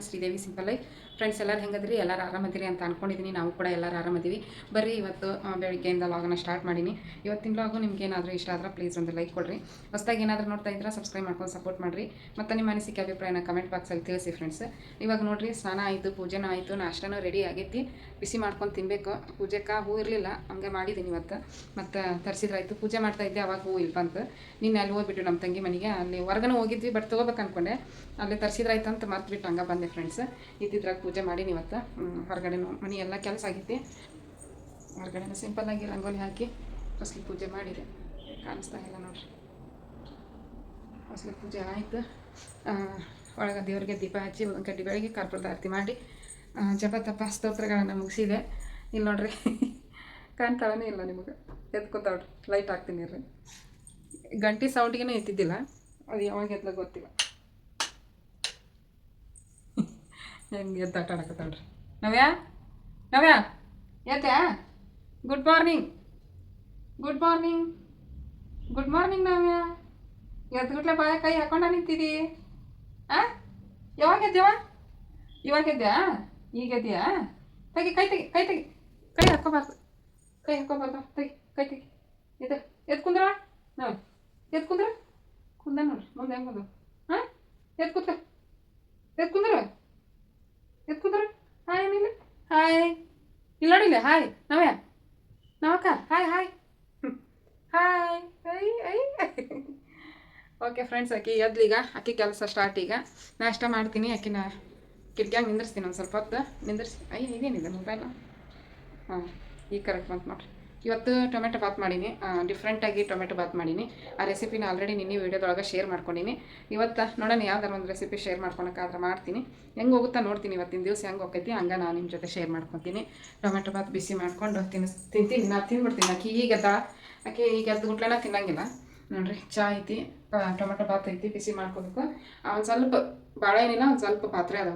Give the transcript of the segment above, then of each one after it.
Channel Sridevi simple life. Friends ಎಲ್ಲರೂ ಹೆಂಗದ್ರಿ, ಎಲ್ಲರೂ ಆರಾಮದಿರಿ ಅಂತ ಅನ್ಕೊಂಡಿದ್ದೀನಿ. ನಾವು ಕೂಡ ಎಲ್ಲರೂ ಆರಾಮದೀವಿ. ಬರ್ರಿ ಇವತ್ತು ಬೆಳಿಗ್ಗೆಯಿಂದ ಲಾಗನ್ನು ಸ್ಟಾರ್ಟ್ ಮಾಡೀನಿ. ಇವತ್ತಿನ ಲಾಗು ನಿಮ್ಗೆ ಏನಾದರೂ ಇಷ್ಟ ಆದ್ರೆ ಪ್ಲೀಸ್ ಒಂದು ಲೈಕ್ ಕೊಡ್ರಿ. ಹೊಸದಾಗಿ ಏನಾದರೂ ನೋಡ್ತಾ ಇದ್ರೆ ಸಬ್ಸ್ಕ್ರೈಬ್ ಮಾಡ್ಕೊಂಡು ಸಪೋರ್ಟ್ ಮಾಡಿರಿ. ಮತ್ತು ನಿಮ್ಮ ಅನಿಸಿಕೆ ಅಭಿಪ್ರಾಯನ ಕಮೆಂಟ್ ಬಾಕ್ಸಲ್ಲಿ ತಿಳಿಸಿ ಫ್ರೆಂಡ್ಸ್. ಇವಾಗ ನೋಡಿರಿ, ಸ್ನಾನ ಆಯಿತು, ಪೂಜೆನೂ ಆಯಿತು, ನಾಷ್ಟನೂ ರೆಡಿ ಆಗೈತಿ. ಬಿಸಿ ಮಾಡ್ಕೊಂಡು ತಿನ್ನಬೇಕು. ಪೂಜೆಗೆ ಹೂ ಇರಲಿಲ್ಲ, ಹಂಗೆ ಮಾಡಿದ್ದೀನಿ ಇವತ್ತು. ಮತ್ತು ತರಿಸಿದ್ರಾಯ್ತು. ಪೂಜೆ ಮಾಡ್ತಾ ಇದ್ದೆ, ಅವಾಗ ಹೂ ಇಲ್ಲಿ ಬಂತು. ನಿನ್ನೆ ಅಲ್ಲಿ ಹೋಗ್ಬಿಟ್ಟು ನಮ್ಮ ತಂಗಿ ಮನೆಗೆ, ಅಲ್ಲಿ ಹೊರಗನ ಹೋಗಿದ್ವಿ, ಬಟ್ ತೊಗೋಬೇಕು ಅಂದ್ಕೊಂಡೆ. ಅಲ್ಲಿ ತರಿಸಿದ್ರಾಯ್ತು ಅಂತ ಮರ್ತ್ಬಿಟ್ಟು ಹಂಗೆ ಬಂದೆ ಫ್ರೆಂಡ್ಸ್. ಇದ್ದಿದ್ರಾಗ ಪೂಜೆ ಮಾಡೀನಿ ಇವತ್ತು. ಹೊರಗಡೆನೂ ಮನೆ ಎಲ್ಲ ಕೆಲಸ ಆಗೈತಿ. ಹೊರಗಡೆನೂ ಸಿಂಪಲ್ಲಾಗಿ ರಂಗೋಲಿ ಹಾಕಿ ಫಸ್ಲಿ ಪೂಜೆ ಮಾಡಿದೆ. ಕಾಣಿಸ್ತಾ ಇಲ್ಲ ನೋಡ್ರಿ. ಫಸ್ಲಿ ಪೂಜೆ ಆಯಿತು. ಒಳಗೆ ದೇವರಿಗೆ ದೀಪ ಹಚ್ಚಿ ಗಡ್ಡಿ ಬೆಳಗ್ಗೆ ಕರ್ಪೂರದ ಆರತಿ ಮಾಡಿ ಜಪ ತಪ ಸ್ತೋತ್ರಗಳನ್ನು ಮುಗಿಸಿದೆ. ಇಲ್ಲಿ ನೋಡ್ರಿ, ಕಾಣ್ತಾವೇ ಇಲ್ಲ ನಿಮಗೆ. ಎತ್ಕೊತಾವ್ರಿ, ಲೈಟ್ ಹಾಕ್ತೀನಿ ರೀ. ಗಂಟೆ ಸೌಂಡ್ಗೇನೂ ಎತ್ತಿದ್ದಿಲ್ಲ, ಅದು ಯಾವಾಗ ಎತ್ತಲ ಗೊತ್ತಿಲ್ಲ. ಹೆಂಗೆ ಎದ್ದು ಆಟ ಆಡಕತ್ತಾಳ್ರಿ. ನವ್ಯಾ ನವ್ಯಾ ಎತ್ತ್ಯಾ? Good morning, good morning, good morning Navya. ಎದ್ಗುಟ್ಲೆ ಬಾಯ ಕೈ ಹಾಕೊಂಡ ನಿಂತಿದ್ದೀ? ಯಾವಾಗ ಎದ್ದ್ಯವ? ಇವಾಗ ಎದ್ದ್ಯಾ? ಈಗ ಎದ್ದ್ಯಾ? ತೆಗಿ ಕೈ ತೆಗಿ, ಕೈ ತೆಗಿ. ಕೈ ಹಾಕ್ಕೋಬಾರ್ದು, ಕೈ ಹಾಕ್ಕೋಬಾರ್ದು. ತೆಗಿ ಕೈ ತೆಗಿ. ಇದು ಎದ್ದು ಕುಂದ್ರ. ನಾವು ಎದ್ದು ಕುಂದ್ರ. ಕುಂದ ನೋಡ್ರಿ, ಮುಂದೆ ಹೆಂಗೆ ಬಂದು. ಎದ್ದು ಕೂತ, ಎದ್ದು ಕುಂದ್ರ, ಎದ್ದು ಕುಂದ್ರ. ಹಾಯ್ ಏನಿಲ್ಲ, ಹಾಯ್ ಇಲ್ಲ ನೋಡಿಲ್ಲ. ಹಾಯ್ ನವ್ಯಾ, ನವಕ್ಕ hi hi hi. I okay friends, ಆಕೆ ಎದ್ಲೀಗ. ಆಕೆ ಕೆಲಸ ಸ್ಟಾರ್ಟ್. ಈಗ ನಾಷ್ಟ ಮಾಡ್ತೀನಿ. ಆಕಿನ ಕಿಟಕಿಯಾಗ ನಿಂದಿರ್ಸ್ತೀನಿ ಒಂದು ಸ್ವಲ್ಪ ಹೊತ್ತು. ನಿಂದಿರ್ಸಿ. ಇದೇನಿದೆ ಮೊಬೈಲು? ಈಗ ಕರೆಕ್ಟ್ ಬಂತು ನೋಡಿರಿ. ಇವತ್ತು ಟೊಮೆಟೊ ಬಾತ್ ಮಾಡೀನಿ. ಡಿಫ್ರೆಂಟಾಗಿ ಟೊಮೆಟೊ ಬಾತ್ ಮಾಡೀನಿ. ಆ ರೆಸಿಪಿನ ಆಲ್ರೆಡಿ ನಿನ್ನೆ ವೀಡಿಯೋದೊಳಗೆ ಶೇರ್ ಮಾಡ್ಕೊಂಡೀನಿ. ಇವತ್ತು ನೋಡೋಣ ಯಾವ್ದಾರು ಒಂದು ರೆಸಿಪಿ ಶೇರ್ ಮಾಡ್ಕೊಳಕ್ಕಾದ್ರೆ ಮಾಡ್ತೀನಿ. ಹೆಂಗೆ ಹೋಗುತ್ತಾ ನೋಡ್ತೀನಿ. ಇವತ್ತಿನ ದಿವಸ ಹೆಂಗೆ ಹೋಗ್ತೈತಿ ಹಂಗೆ ನಾನು ನಿಮ್ಮ ಜೊತೆ ಶೇರ್ ಮಾಡ್ಕೊತೀನಿ. ಟೊಮೆಟೊ ಬಾತ್ ಬಿಸಿ ಮಾಡ್ಕೊಂಡು ತಿಂತೀನಿ. ನಾನು ತಿಂದ್ಬಿಡ್ತೀನಿ. ಆಕೆ ಈಗ ಆಕೆ ಈಗ ಎದ್ಗುಟ್ಲೆನ ತಿನ್ನಂಗಿಲ್ಲ ನೋಡಿರಿ. ಚಾ ಐತಿ, ಟೊಮೆಟೊ ಬಾತ್ ಐತಿ, ಬಿಸಿ ಮಾಡ್ಕೋಬೇಕು. ಒಂದು ಸ್ವಲ್ಪ ಭಾಳ ಏನಿಲ್ಲ, ಒಂದು ಸ್ವಲ್ಪ ಪಾತ್ರೆ ಅದ.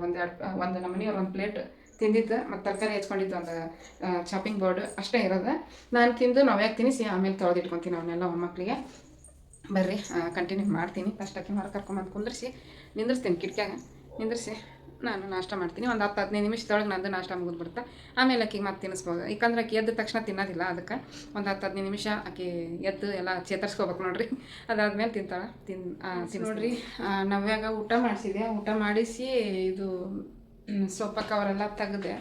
ಒಂದು ನಮ್ಮನೆ ಒಂದು ಪ್ಲೇಟ್ ತಿಂದಿದ್ದು, ಮತ್ತು ತರಕಾರಿ ಹೆಚ್ಕೊಂಡಿದ್ದು ಒಂದು ಚಾಪಿಂಗ್ ಬೋರ್ಡ್ ಅಷ್ಟೇ ಇರೋದು. ನಾನು ತಿಂದು ನಾವ್ಯಾಕೆ ತಿನ್ನಿಸಿ ಆಮೇಲೆ ತೊಳೆದಿಟ್ಕೊತೀನಿ ಅವನ್ನೆಲ್ಲ ಮಕ್ಕಳಿಗೆ. ಬರ್ರಿ ಕಂಟಿನ್ಯೂ ಮಾಡ್ತೀನಿ. ಫಸ್ಟ್ ಆಕಿ ಹೊರ ಕರ್ಕೊಂಬಂದು ಕುಂದ್ರಿಸಿ ನಿಂದಿರ್ಸ್ತೀನಿ. ಕಿಟಕಿಯಾಗ ನಿಂದಿರಿಸಿ ನಾನು ನಾಷ್ಟ ಮಾಡ್ತೀನಿ. ಒಂದು 10-15 ನಿಮಿಷದೊಳಗೆ ನಂದು ನಾಷ್ಟ ಮುಗಿದ್ಬಿಡುತ್ತೆ. ಆಮೇಲೆ ಆಕಿಗೆ ಮತ್ತೆ ತಿನ್ನಿಸ್ಬೋದು. ಯಾಕಂದ್ರೆ ಆಕೆ ಎದ್ದ ತಕ್ಷಣ ತಿನ್ನೋದಿಲ್ಲ. ಅದಕ್ಕೆ ಒಂದು 10-15 ನಿಮಿಷ ಆಕೆ ಎದ್ದು ಎಲ್ಲ ಚೇತರಿಸ್ಕೋಬೇಕು ನೋಡ್ರಿ. ಅದಾದ್ಮೇಲೆ ತಿಂತಾಳೆ. ನೋಡ್ರಿ, ನವ್ಯಾಗ ಊಟ ಮಾಡಿಸಿದೆ. ಊಟ ಮಾಡಿಸಿ ಇದು ಸೊಪ್ಪ ಕವರೆಲ್ಲ ತೆಗೆದೆ.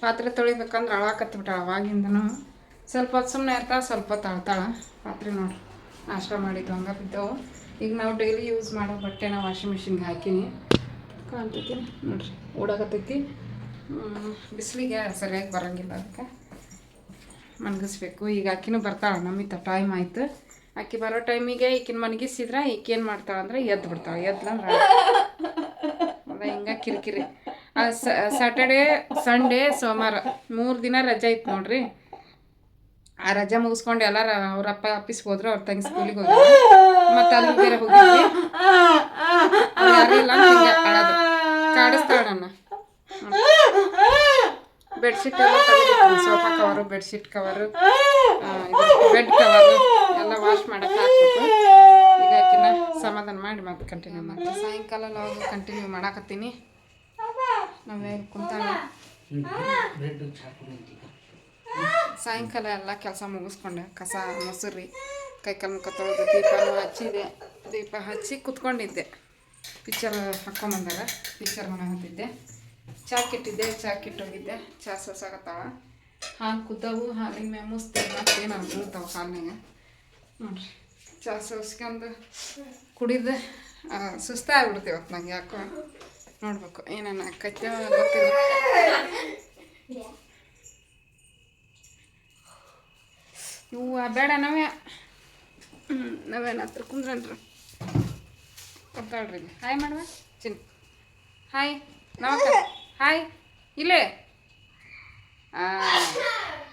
ಪಾತ್ರೆ ತೊಳಿಬೇಕಂದ್ರೆ ಅಳಾಕತ್ಬಿಟ್ಟಾಳ. ಅವಾಗಿಂದನೂ ಸ್ವಲ್ಪ ಹೊತ್ತು ಸುಮ್ಮನೆ ಇರ್ತಾಳೆ, ಸ್ವಲ್ಪ ಹೊತ್ತು ಅಳ್ತಾಳೆ. ಪಾತ್ರೆ ನೋಡ್ರಿ, ನಾಷ್ಟ ಮಾಡಿದ್ದು ಹಂಗೆ ಬಿದ್ದವು. ಈಗ ನಾವು ಡೈಲಿ ಯೂಸ್ ಮಾಡೋ ಬಟ್ಟೆನ ವಾಷಿಂಗ್ ಮಿಷಿನ್ಗೆ ಹಾಕೀನಿ. ಕಾಣ್ತೈತಿ ನೋಡ್ರಿ, ಓಡಾಕತ್ತೈತಿ. ಬಿಸಿಲಿಗೆ ಸರಿಯಾಗಿ ಬರೋಂಗಿಲ್ಲ, ಅದಕ್ಕೆ ಮನ್ಗಿಸ್ಬೇಕು. ಈಗ ಆಕಿನೂ ಬರ್ತಾಳೆ. ನಮ್ಮಿತ್ತ ಟೈಮ್ ಆಯಿತು. ಆಕೆ ಬರೋ ಟೈಮಿಗೆ ಈಕಿನ ಮನಗಿಸಿದ್ರೆ ಈಕೇನು ಮಾಡ್ತಾಳೆ ಅಂದರೆ ಎದ್ದು ಬಿಡ್ತಾಳೆ. ಎದ್ಲಂದ್ರೆ ಅದ ಹಿಂಗೆ ಕಿರಿಕಿರಿ. ಸ್ಯಾಟರ್ಡೇ, ಸಂಡೇ, ಸೋಮವಾರ 3 ದಿನ ರಜೆ ಇತ್ತು ನೋಡ್ರಿ. ಆ ರಜೆ ಮುಗಿಸ್ಕೊಂಡು ಎಲ್ಲಾರ ಅವ್ರಪ್ಪ ಆಫೀಸ್ಗೆ ಹೋದ್ರು, ಅವ್ರ ತಂಗಿ ಸ್ಕೂಲಿಗೆ ಹೋದ್ರು. ಮತ್ತು ಅಲ್ಲಿ ಬೇರೆ ಹೋಗಿದ್ವಿ. ಯಾರೂ ಇಲ್ಲ ಅಂತ ಹಿಂಗೆ ಅಳೋದು. ಕಾಡಿಸ್ತಾಳೆ ನನ್ನ. ಬೆಡ್ಶೀಟ್ ಎಲ್ಲ ತೆಗೆದಿತ್ತು. Sofa cover, bedsheet cover, bed cover ಎಲ್ಲ ವಾಶ್ ಮಾಡೋಕ್ಕೆ ಹಾಕ್ಬೇಕು. ಈಗ ಆಕಿನ ಸಮಾಧಾನ ಮಾಡಿ ಮತ್ತೆ ಕಂಟಿನ್ಯೂ ಮಾಡ್ತೀನಿ. ಸಾಯಂಕಾಲ ಲಾಗ್ ಕಂಟಿನ್ಯೂ ಮಾಡಾಕತ್ತೀನಿ. ನಾವೇ ಕುಂತಾಳ. ಸಾಯಂಕಾಲ ಎಲ್ಲ ಕೆಲಸ ಮುಗಿಸ್ಕೊಂಡೆ. ಕಸ, ಮೊಸರು, ಕೈಕಾಲು ಮುಖ ತೊಳೆದು ದೀಪನೂ ಹಚ್ಚಿದೆ. ದೀಪ ಹಚ್ಚಿ ಕುತ್ಕೊಂಡಿದ್ದೆ. Picture ಹಾಕ್ಕೊಂಬಂದಾಗ picture ಮಾಡಕತ್ತಿದ್ದೆ. ಚಾ ಕೆಟ್ಟಿದ್ದೆ, ಚಾ ಕೆಟ್ಟೋಗಿದ್ದೆ. ಚಾ ಸೋಸಾಗತ್ತಾವ. ಹಾಲು ಕುದ್ದವು. ಹಾಲಿನ ಮ್ಯಾಗ ಮುಸ್ತಿ ಮತ್ತೇನು ಬೀಳ್ತಾವೆ ಹಾಲಿನಾಗ ನೋಡ್ರಿ. ಚಾ ಸೋಸ್ಕೊಂಡು ಕುಡಿದು ಸುಸ್ತಾಗ್ಬಿಡ್ತೀವಿ ಇವತ್ತು ನಂಗೆ. ಯಾಕೋ ನೋಡ್ಬೇಕು ಏನೇನು ಆಕೈತೆ ಗೊತ್ತಿಲ್ಲ. ಇವು ಬೇಡ ನಾವೇನು ಹತ್ರ ಕುಂದ್ರನ್ರಿ. ಕೊಡ್ತಾಳ್ರಿ. ಹಾಯ್ ಮಾಡುವ ಚಿನ್. ಹಾಯ್ ನವಕ್ಕ. ಹಾಯ್ ಇಲ್ಲೇ.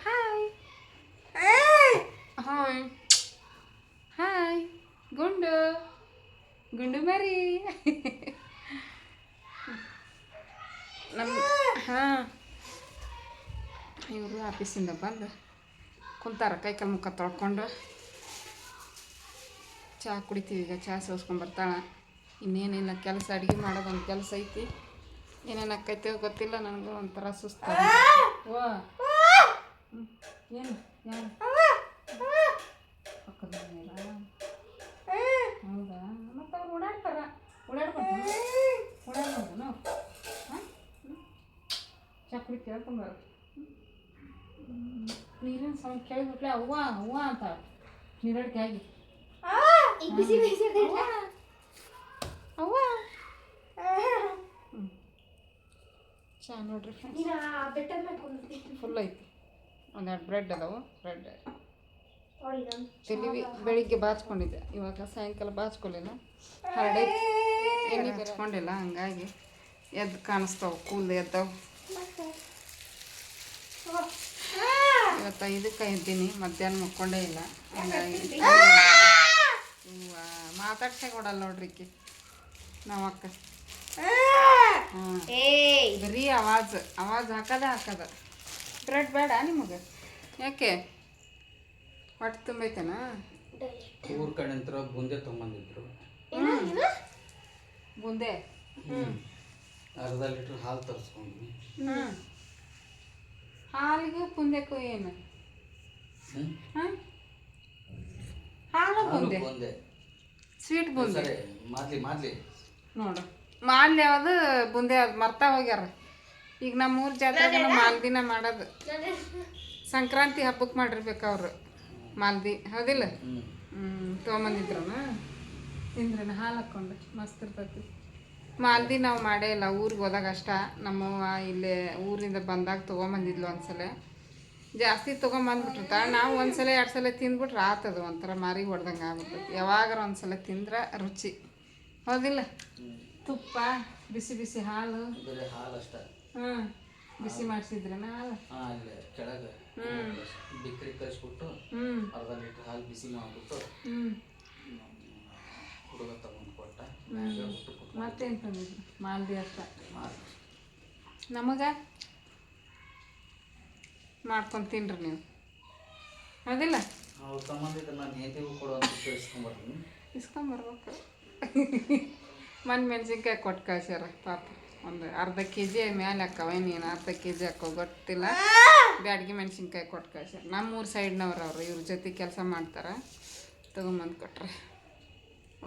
Hi hi hi. ಗುಂಡು ಗುಂಡು ಮರಿ. ಇವರು ಆಫೀಸಿಂದ ಬಂದು ಕುಂತಾರ. ಕೈಕಾಲು ಮುಖ ತೊಳ್ಕೊಂಡು ಚಹಾ ಕುಡಿತೀವಿ. ಈಗ ಚಹಾ ಸೋಸ್ಕೊಂಬರ್ತಾಳೆ. ಇನ್ನೇನಿಲ್ಲ ಕೆಲಸ, ಅಡುಗೆ ಮಾಡೋದೊಂದು ಕೆಲಸ ಐತಿ. ಏನೇನು ಆಕೈತೆ ಗೊತ್ತಿಲ್ಲ, ನನಗೂ ಒಂಥರ ಸುಸ್ತ. ಓ ಏನು ಯಾರು ಪಕ್ಕದ ಮನೆಯಲ್ಲ? ಹೌದಾ? ಮತ್ತು ಅವ್ರು ಓಡಾಡ್ತಾರ, ಓಡಾಡ್ಕೊಂಡು ಹಾಂ ಚಪ್ಪಲಿ ಕೇಳ್ಕೊಂಬಾರ. ನೀರಿನ ಸೌಂಡ್ ಕೇಳಿಬಿಟ್ಲೆ ಅವ್ವ ಅವ್ವ ಅಂತ ನೀರಡಿಕೆ ಆಗಿ ಅವ್ವ. ಚಾ ನೋಡ್ರಿ ಫುಲ್ ಐತಿ. ಒಂದೆರಡು ಬ್ರೆಡ್ ಅದಾವು. ಬ್ರೆಡ್ ತಲೆ ಬೆಳಿಗ್ಗೆ ಬಾಚ್ಕೊಂಡಿದ್ದೆ, ಇವಾಗ ಸಾಯಂಕಾಲ ಬಾಚ್ಕೊಳ್ಳಿಲ್ಲ. ಹರಡೆ ಎಣ್ಣೆ ಹಚ್ಕೊಂಡಿಲ್ಲ, ಹಂಗಾಗಿ ಎದ್ದು ಕಾಣಿಸ್ತಾವೆ, ಕೂಲ್ ಎದ್ದಾವೆ. ಇವತ್ತು 5ಕ್ಕೆ ಎದ್ದೀನಿ, ಮಧ್ಯಾಹ್ನ ಮಕ್ಕೊಂಡೇ ಇಲ್ಲ. ಹಂಗಾಗಿ ಮಾತಾಡ್ಸೇ ಕೊಡಲ್ಲ ನೋಡ್ರಿ ಈಕಿ ನಮ್ಮ ಅಕ್ಕ. ಬರೀ ಆವಾಜ್ ಹಾಕದ. ಬ್ರೆಡ್ ಬೇಡ ನಿಮಗೆ? ಯಾಕೆ ಹೊಟ್ಟೆ ತುಂಬೈತೇನಾ? ಊರ್ ಕಡೆ ಅಂತ ಬುಂದೆ ತೊಗೊಂಬಂದಿದ್ರು. ಬುಂದೆ ಅರ್ಧ ಲೀಟ್ರ್ ಹಾಲು ತರಿಸ್ಕೊಂಡ್ವಿ. ಹಾಲಿಗೂ ಬುಂದೆಗೂ ಏನು? ಹಾಲು ಬುಂದೆ, ಸ್ವೀಟ್ ಬುಂದೆ. ಮಾದ್ಲಿ ನೋಡು, ಮಾಲ್ಯ ಯಾವುದು ಬುಂದೆ ಅದು ಮರ್ತಾ ಹೋಗ್ಯಾರ. ಈಗ ನಮ್ಮೂರ ಜಾತ್ರೆಗೆ ಮಾಲ್ದಿನ ಮಾಡೋದು. ಸಂಕ್ರಾಂತಿ ಹಬ್ಬಕ್ಕೆ ಮಾಡಿರ್ಬೇಕು ಅವರು ಮಾಲ್ದಿ, ಹೌದಿಲ್ಲ? ತೊಗೊಂಬಂದಿದ್ರು ತಿಂದ್ರೇನು? ಹಾಲು ಹಾಕ್ಕೊಂಡು ಮಸ್ತ್ ಇರ್ತೈತಿ. ಮಾಲ್ದಿ ನಾವು ಮಾಡೇ ಇಲ್ಲ, ಊರಿಗೆ ಹೋದಾಗ ಅಷ್ಟ. ನಮ್ಮವ್ವ ಇಲ್ಲೇ ಊರಿಂದ ಬಂದಾಗ ತೊಗೊಂಬಂದಿದ್ಲು ಒಂದ್ಸಲ. ಜಾಸ್ತಿ ತೊಗೊಂಬಂದ್ಬಿಟ್ಟಿರ್ತಾಳೆ. ನಾವು ಒಂದ್ಸಲ 2 ಸಲ ತಿಂದ್ಬಿಟ್ರೆ ಆತದು, ಒಂಥರ ಮಾರಿ ಹೊಡ್ದಂಗೆ ಆಗ್ಬಿಡ್ತೈತಿ. ಯಾವಾಗಾರ ಒಂದ್ಸಲ ತಿಂದ್ರೆ ರುಚಿ, ಹೌದಿಲ್ಲ? ತುಪ್ಪ, ಬಿಸಿ ಬಿಸಿ ಹಾಲು. ಬಿಸಿ ಮಾಡಿಸಿದ್ರೇನ ಹಾಲು? ಕೆಳಗೆ ಬಿಕ್ರಿ ಕಳಿಸ್ಬಿಟ್ಟು ಅರ್ಧ ಲೀಟ್ರ್ ಹಾಲು ಬಿಸಿ ಮಾಡಿಬಿಟ್ಟು ಹುಡುಗ ತಗೊಂಡು ಕೊಟ್ಟ. ಮತ್ತೇನು ತಂದಿದ್ರು? ಮಾಲ್ದಿ ಅಷ್ಟ. ನಮಗೆ ಮಾಡ್ಕೊಂಡು ತಿನ್ರಿ ನೀವು, ಹೌದಿಲ್ಲ? ಅವ್ರು ತಗೊಂಡಿದ್ದು ನಾನು ನೇತಿಗೂ ಕೊಡೋ ಇಸ್ಕೊಂಬರ್ಬೇಕು. ಮೆಣಸಿನ್ಕಾಯಿ ಕೊಟ್ಟು ಕಳ್ಸ್ಯಾರ ಪಾಪ. ಒಂದು ಅರ್ಧ KG ಮ್ಯಾಲೆ ಹಾಕವ, ನೀನು ಅರ್ಧ KG ಹಾಕೋ ಗೊತ್ತಿಲ್ಲ. ಬ್ಯಾಡ್ಗೆ ಮೆಣಸಿನ್ಕಾಯಿ ಕೊಟ್ಟು ಕಳ್ಸ್ಯಾರ. ನಮ್ಮೂರು ಸೈಡ್ನವ್ರು ಅವರು, ಇವ್ರ ಜೊತೆ ಕೆಲಸ ಮಾಡ್ತಾರೆ. ತೊಗೊಂಬಂದು ಕೊಟ್ರೆ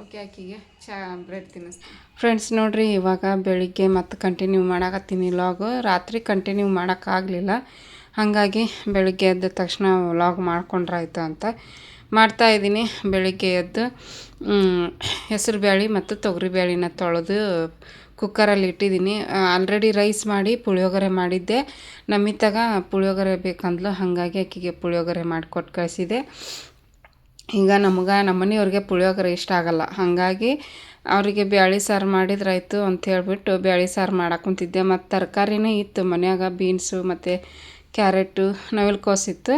ಓಕೆ. ಆಕಿಗೆ ಚಾ ಬ್ರೆಡ್ ತಿನ್ನಿಸ್ತೀನಿ. ಫ್ರೆಂಡ್ಸ್ ನೋಡಿರಿ, ಇವಾಗ ಬೆಳಿಗ್ಗೆ ಮತ್ತೆ ಕಂಟಿನ್ಯೂ ಮಾಡಾಕತ್ತೀನಿ ವ್ಲಾಗು. ರಾತ್ರಿ ಕಂಟಿನ್ಯೂ ಮಾಡೋಕ್ಕಾಗಲಿಲ್ಲ, ಹಾಗಾಗಿ ಬೆಳಿಗ್ಗೆ ಎದ್ದ ತಕ್ಷಣ ವ್ಲಾಗ್ ಮಾಡ್ಕೊಂಡ್ರಾಯ್ತು ಅಂತ ಮಾಡ್ತಾಯಿದ್ದೀನಿ. ಬೆಳಿಗ್ಗೆ ಎದ್ದು ಹೆಸರು ಬೇಳೆ ಮತ್ತು ತೊಗರಿ ಬೇಳೆನ ತೊಳೆದು ಕುಕ್ಕರಲ್ಲಿ ಇಟ್ಟಿದ್ದೀನಿ. ಆಲ್ರೆಡಿ ರೈಸ್ ಮಾಡಿ ಪುಳಿಯೋಗರೆ ಮಾಡಿದ್ದೆ. ನಮ್ಮಿತ್ತಾಗ ಪುಳಿಯೋಗರೆ ಬೇಕಂದ್ಲು, ಹಾಗಾಗಿ ಆಕೆಗೆ ಪುಳಿಯೋಗರೆ ಮಾಡಿಕೊಟ್ಟು ಕಳಿಸಿದೆ. ಈಗ ನಮ್ಮ ಮನೆಯವ್ರಿಗೆ ಪುಳಿಯೋಗರೆ ಇಷ್ಟ ಆಗಲ್ಲ, ಹಾಗಾಗಿ ಅವರಿಗೆ ಬ್ಯಾಳೆ ಸಾರು ಮಾಡಿದ್ರಾಯ್ತು ಅಂತ ಹೇಳ್ಬಿಟ್ಟು ಬ್ಯಾಳೆ ಸಾರು ಮಾಡಾಕುಂತಿದ್ದೆ. ಮತ್ತು ತರಕಾರಿನೂ ಇತ್ತು ಮನ್ಯಾಗ, ಬೀನ್ಸು ಮತ್ತು ಕ್ಯಾರೆಟು, ನವಿಲುಕೋಸು ಇತ್ತು.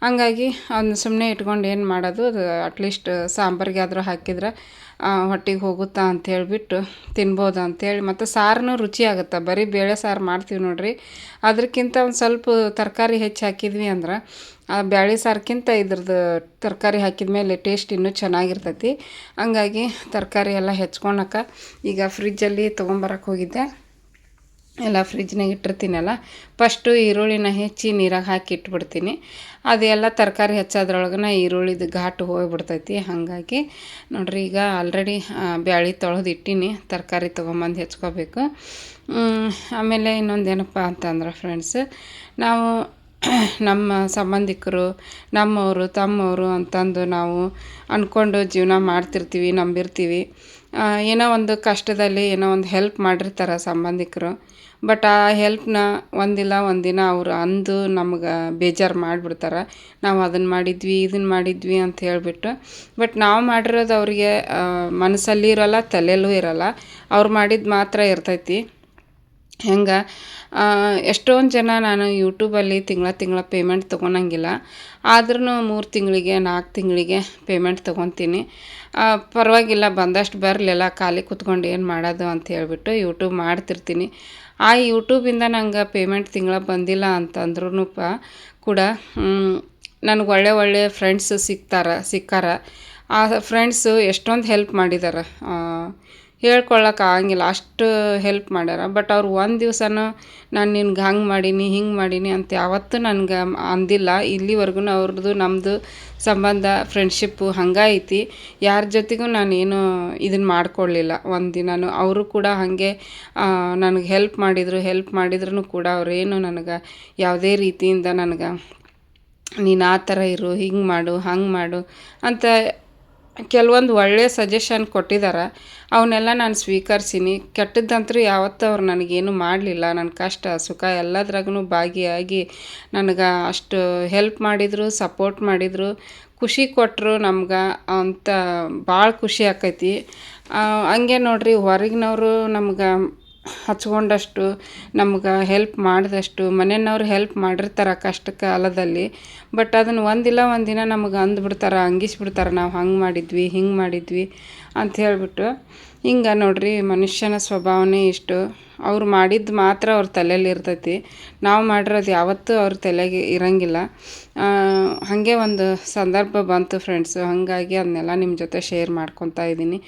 ಹಂಗಾಗಿ ಅದನ್ನ ಸುಮ್ಮನೆ ಇಟ್ಕೊಂಡು ಏನು ಮಾಡೋದು, ಅದು ಅಟ್ಲೀಸ್ಟ್ ಸಾಂಬಾರಿಗೆ ಆದರೂ ಹಾಕಿದ್ರೆ ಹೊಟ್ಟೆಗೆ ಹೋಗುತ್ತಾ ಅಂಥೇಳ್ಬಿಟ್ಟು ತಿನ್ಬೋದು ಅಂಥೇಳಿ. ಮತ್ತು ಸಾರನೂ ರುಚಿ ಆಗುತ್ತೆ. ಬರೀ ಬೇಳೆ ಸಾರು ಮಾಡ್ತೀವಿ ನೋಡಿರಿ, ಅದಕ್ಕಿಂತ ಒಂದು ಸ್ವಲ್ಪ ತರಕಾರಿ ಹೆಚ್ಚು ಹಾಕಿದ್ವಿ ಅಂದ್ರೆ ಆ ಬ್ಯಾಳೆ ಸಾರ್ಕಿಂತ ಇದ್ರದ್ದು ತರಕಾರಿ ಹಾಕಿದ ಮೇಲೆ ಟೇಸ್ಟ್ ಇನ್ನೂ ಚೆನ್ನಾಗಿರ್ತೈತಿ. ಹಂಗಾಗಿ ತರಕಾರಿ ಎಲ್ಲ ಹೆಚ್ಕೊಳಕ ಈಗ ಫ್ರಿಜ್ಜಲ್ಲಿ ತೊಗೊಂಬರಕ್ಕೆ ಹೋಗಿದ್ದೆ. ಎಲ್ಲ ಫ್ರಿಜ್ನಾಗ ಇಟ್ಟಿರ್ತೀನಲ್ಲ, ಫಸ್ಟು ಈರುಳ್ಳಿನ ಹೆಚ್ಚಿ ನೀರಾಗ ಹಾಕಿ ಇಟ್ಬಿಡ್ತೀನಿ. ಅದೆಲ್ಲ ತರಕಾರಿ ಹೆಚ್ಚೋದ್ರೊಳಗೆ ಈರುಳ್ಳಿದು ಘಾಟು ಹೋಗಿಬಿಡ್ತೈತಿ. ಹಾಗಾಗಿ ನೋಡ್ರಿ, ಈಗ ಆಲ್ರೆಡಿ ಬ್ಯಾಳೆ ತೊಳೆದು ಇಟ್ಟೀನಿ, ತರಕಾರಿ ತೊಗೊಂಬಂದು ಹೆಚ್ಕೋಬೇಕು. ಆಮೇಲೆ ಇನ್ನೊಂದೇನಪ್ಪ ಅಂತಂದ್ರೆ ಫ್ರೆಂಡ್ಸ್, ನಾವು ನಮ್ಮ ಸಂಬಂಧಿಕರು, ನಮ್ಮವರು, ತಮ್ಮವರು ಅಂತಂದು ನಾವು ಅಂದ್ಕೊಂಡು ಜೀವನ ಮಾಡ್ತಿರ್ತೀವಿ, ನಂಬಿರ್ತೀವಿ. ಏನೋ ಒಂದು ಕಷ್ಟದಲ್ಲಿ ಏನೋ ಒಂದು ಹೆಲ್ಪ್ ಮಾಡಿರ್ತಾರೆ ಸಂಬಂಧಿಕರು. ಬಟ್ ಆ ಹೆಲ್ಪ್ನ ಒಂದಿಲ್ಲ ಒಂದಿನ ಅವರು ಅಂದು ನಮ್ಗೆ ಬೇಜಾರು ಮಾಡಿಬಿಡ್ತಾರೆ. ನಾವು ಅದನ್ನು ಮಾಡಿದ್ವಿ, ಇದನ್ನು ಮಾಡಿದ್ವಿ ಅಂತ ಹೇಳಿಬಿಟ್ಟು. ಬಟ್ ನಾವು ಮಾಡಿರೋದು ಅವ್ರಿಗೆ ಮನಸ್ಸಲ್ಲಿ ಇರೋಲ್ಲ, ತಲೆಯಲ್ಲೂ ಇರೋಲ್ಲ. ಅವ್ರು ಮಾಡಿದ್ದು ಮಾತ್ರ ಇರ್ತೈತಿ. ಹೆಂಗೆ ಎಷ್ಟೊಂದು ಜನ ನಾನು ಯೂಟ್ಯೂಬಲ್ಲಿ ತಿಂಗಳ ಪೇಮೆಂಟ್ ತೊಗೊಳಂಗಿಲ್ಲ, ಆದ್ರೂ 3 ತಿಂಗಳಿಗೆ 4 ತಿಂಗಳಿಗೆ ಪೇಮೆಂಟ್ ತೊಗೊತೀನಿ. ಪರವಾಗಿಲ್ಲ, ಬಂದಷ್ಟು ಬರಲಿಲ್ಲ, ಖಾಲಿ ಕೂತ್ಕೊಂಡು ಏನು ಮಾಡೋದು ಅಂತ ಹೇಳ್ಬಿಟ್ಟು ಯೂಟ್ಯೂಬ್ ಮಾಡ್ತಿರ್ತೀನಿ. ಆ ಯೂಟ್ಯೂಬಿಂದ ನಂಗೆ ಪೇಮೆಂಟ್ ಬಂದಿಲ್ಲ ಅಂತಂದ್ರೂ ಕೂಡ ನನಗೆ ಒಳ್ಳೆ ಫ್ರೆಂಡ್ಸ್ ಸಿಕ್ಕಾರ. ಆ ಫ್ರೆಂಡ್ಸು ಎಷ್ಟೊಂದು ಹೆಲ್ಪ್ ಮಾಡಿದ್ದಾರೆ. ಹೇಳ್ಕೊಳಕ್ಕೆ ಆಗಂಗಿಲ್ಲ ಅಷ್ಟು ಹೆಲ್ಪ್ ಮಾಡ್ಯಾರ. ಬಟ್ ಅವ್ರು ಒಂದು ದಿವಸನೂ ನಾನು ನಿನ್ಗೆ ಹಂಗೆ ಮಾಡೀನಿ ಹಿಂಗೆ ಮಾಡೀನಿ ಅಂತ ಯಾವತ್ತೂ ನನಗೆ ಅಂದಿಲ್ಲ. ಇಲ್ಲಿವರೆಗೂ ಅವ್ರದ್ದು ನಮ್ಮದು ಸಂಬಂಧ ಫ್ರೆಂಡ್ಶಿಪ್ಪು ಹಂಗೆ ಐತಿ. ಯಾರ ಜೊತೆಗೂ ನಾನೇನು ಇದನ್ನು ಮಾಡ್ಕೊಳ್ಳಿಲ್ಲ ಒಂದು ದಿನನೂ. ಅವರು ಕೂಡ ಹಾಗೆ ನನಗೆ ಹೆಲ್ಪ್ ಮಾಡಿದ್ರೂ ಕೂಡ ಅವರೇನು ನನಗೆ ಯಾವುದೇ ರೀತಿಯಿಂದ ನನಗೆ ನೀನು ಆ ಥರ ಇರು, ಹಿಂಗೆ ಮಾಡು, ಹಂಗೆ ಮಾಡು ಅಂತ ಕೆಲವೊಂದು ಒಳ್ಳೆಯ ಸಜೆಷನ್ ಕೊಟ್ಟಿದ್ದಾರೆ. ಅವನ್ನೆಲ್ಲ ನಾನು ಸ್ವೀಕರಿಸೀನಿ. ಕೆಟ್ಟದ್ದಂತೂ ಯಾವತ್ತೂ ಅವ್ರು ನನಗೇನು ಮಾಡಲಿಲ್ಲ. ನನ್ನ ಕಷ್ಟ ಸುಖ ಎಲ್ಲದ್ರಾಗೂ ಭಾಗಿಯಾಗಿ ನನಗೆ ಅಷ್ಟು ಹೆಲ್ಪ್ ಮಾಡಿದರು, ಸಪೋರ್ಟ್ ಮಾಡಿದರು, ಖುಷಿ ಕೊಟ್ಟರು ನಮ್ಗೆ ಅಂತ ಭಾಳ ಖುಷಿ ಆಕೈತಿ. ಹಂಗೆ ನೋಡಿರಿ, ಹೊರಗಿನವರು ನಮ್ಗೆ ಹಚ್ಕೊಂಡಷ್ಟು, ನಮ್ಗೆ ಹೆಲ್ಪ್ ಮಾಡಿದಷ್ಟು ಮನೆಯವ್ರು ಹೆಲ್ಪ್ ಮಾಡಿರ್ತಾರೆ ಕಷ್ಟ ಕಾಲದಲ್ಲಿ. ಬಟ್ ಅದನ್ನು ಒಂದಿಲ್ಲ ಒಂದಿನ ನಮಗೆ ಅಂದ್ಬಿಡ್ತಾರೆ, ಅಂಗಿಸ್ಬಿಡ್ತಾರೆ, ನಾವು ಹಂಗೆ ಮಾಡಿದ್ವಿ ಹಿಂಗೆ ಮಾಡಿದ್ವಿ ಅಂತ ಹೇಳಿಬಿಟ್ಟು. ಹಿಂಗೆ ನೋಡಿರಿ, ಮನುಷ್ಯನ ಸ್ವಭಾವನೇ ಇಷ್ಟು. ಅವ್ರು ಮಾಡಿದ್ದು ಮಾತ್ರ ಅವ್ರ ತಲೆಯಲ್ಲಿ ಇರ್ತೈತಿ, ನಾವು ಮಾಡಿರೋದು ಯಾವತ್ತೂ ಅವ್ರ ತಲೆಗೆ ಇರೋಂಗಿಲ್ಲ. ಹಾಗೆ ಒಂದು ಸಂದರ್ಭ ಬಂತು ಫ್ರೆಂಡ್ಸು, ಹಾಗಾಗಿ ಅದನ್ನೆಲ್ಲ ನಿಮ್ಮ ಜೊತೆ ಶೇರ್ ಮಾಡ್ಕೊತಾ ಇದ್ದೀನಿ.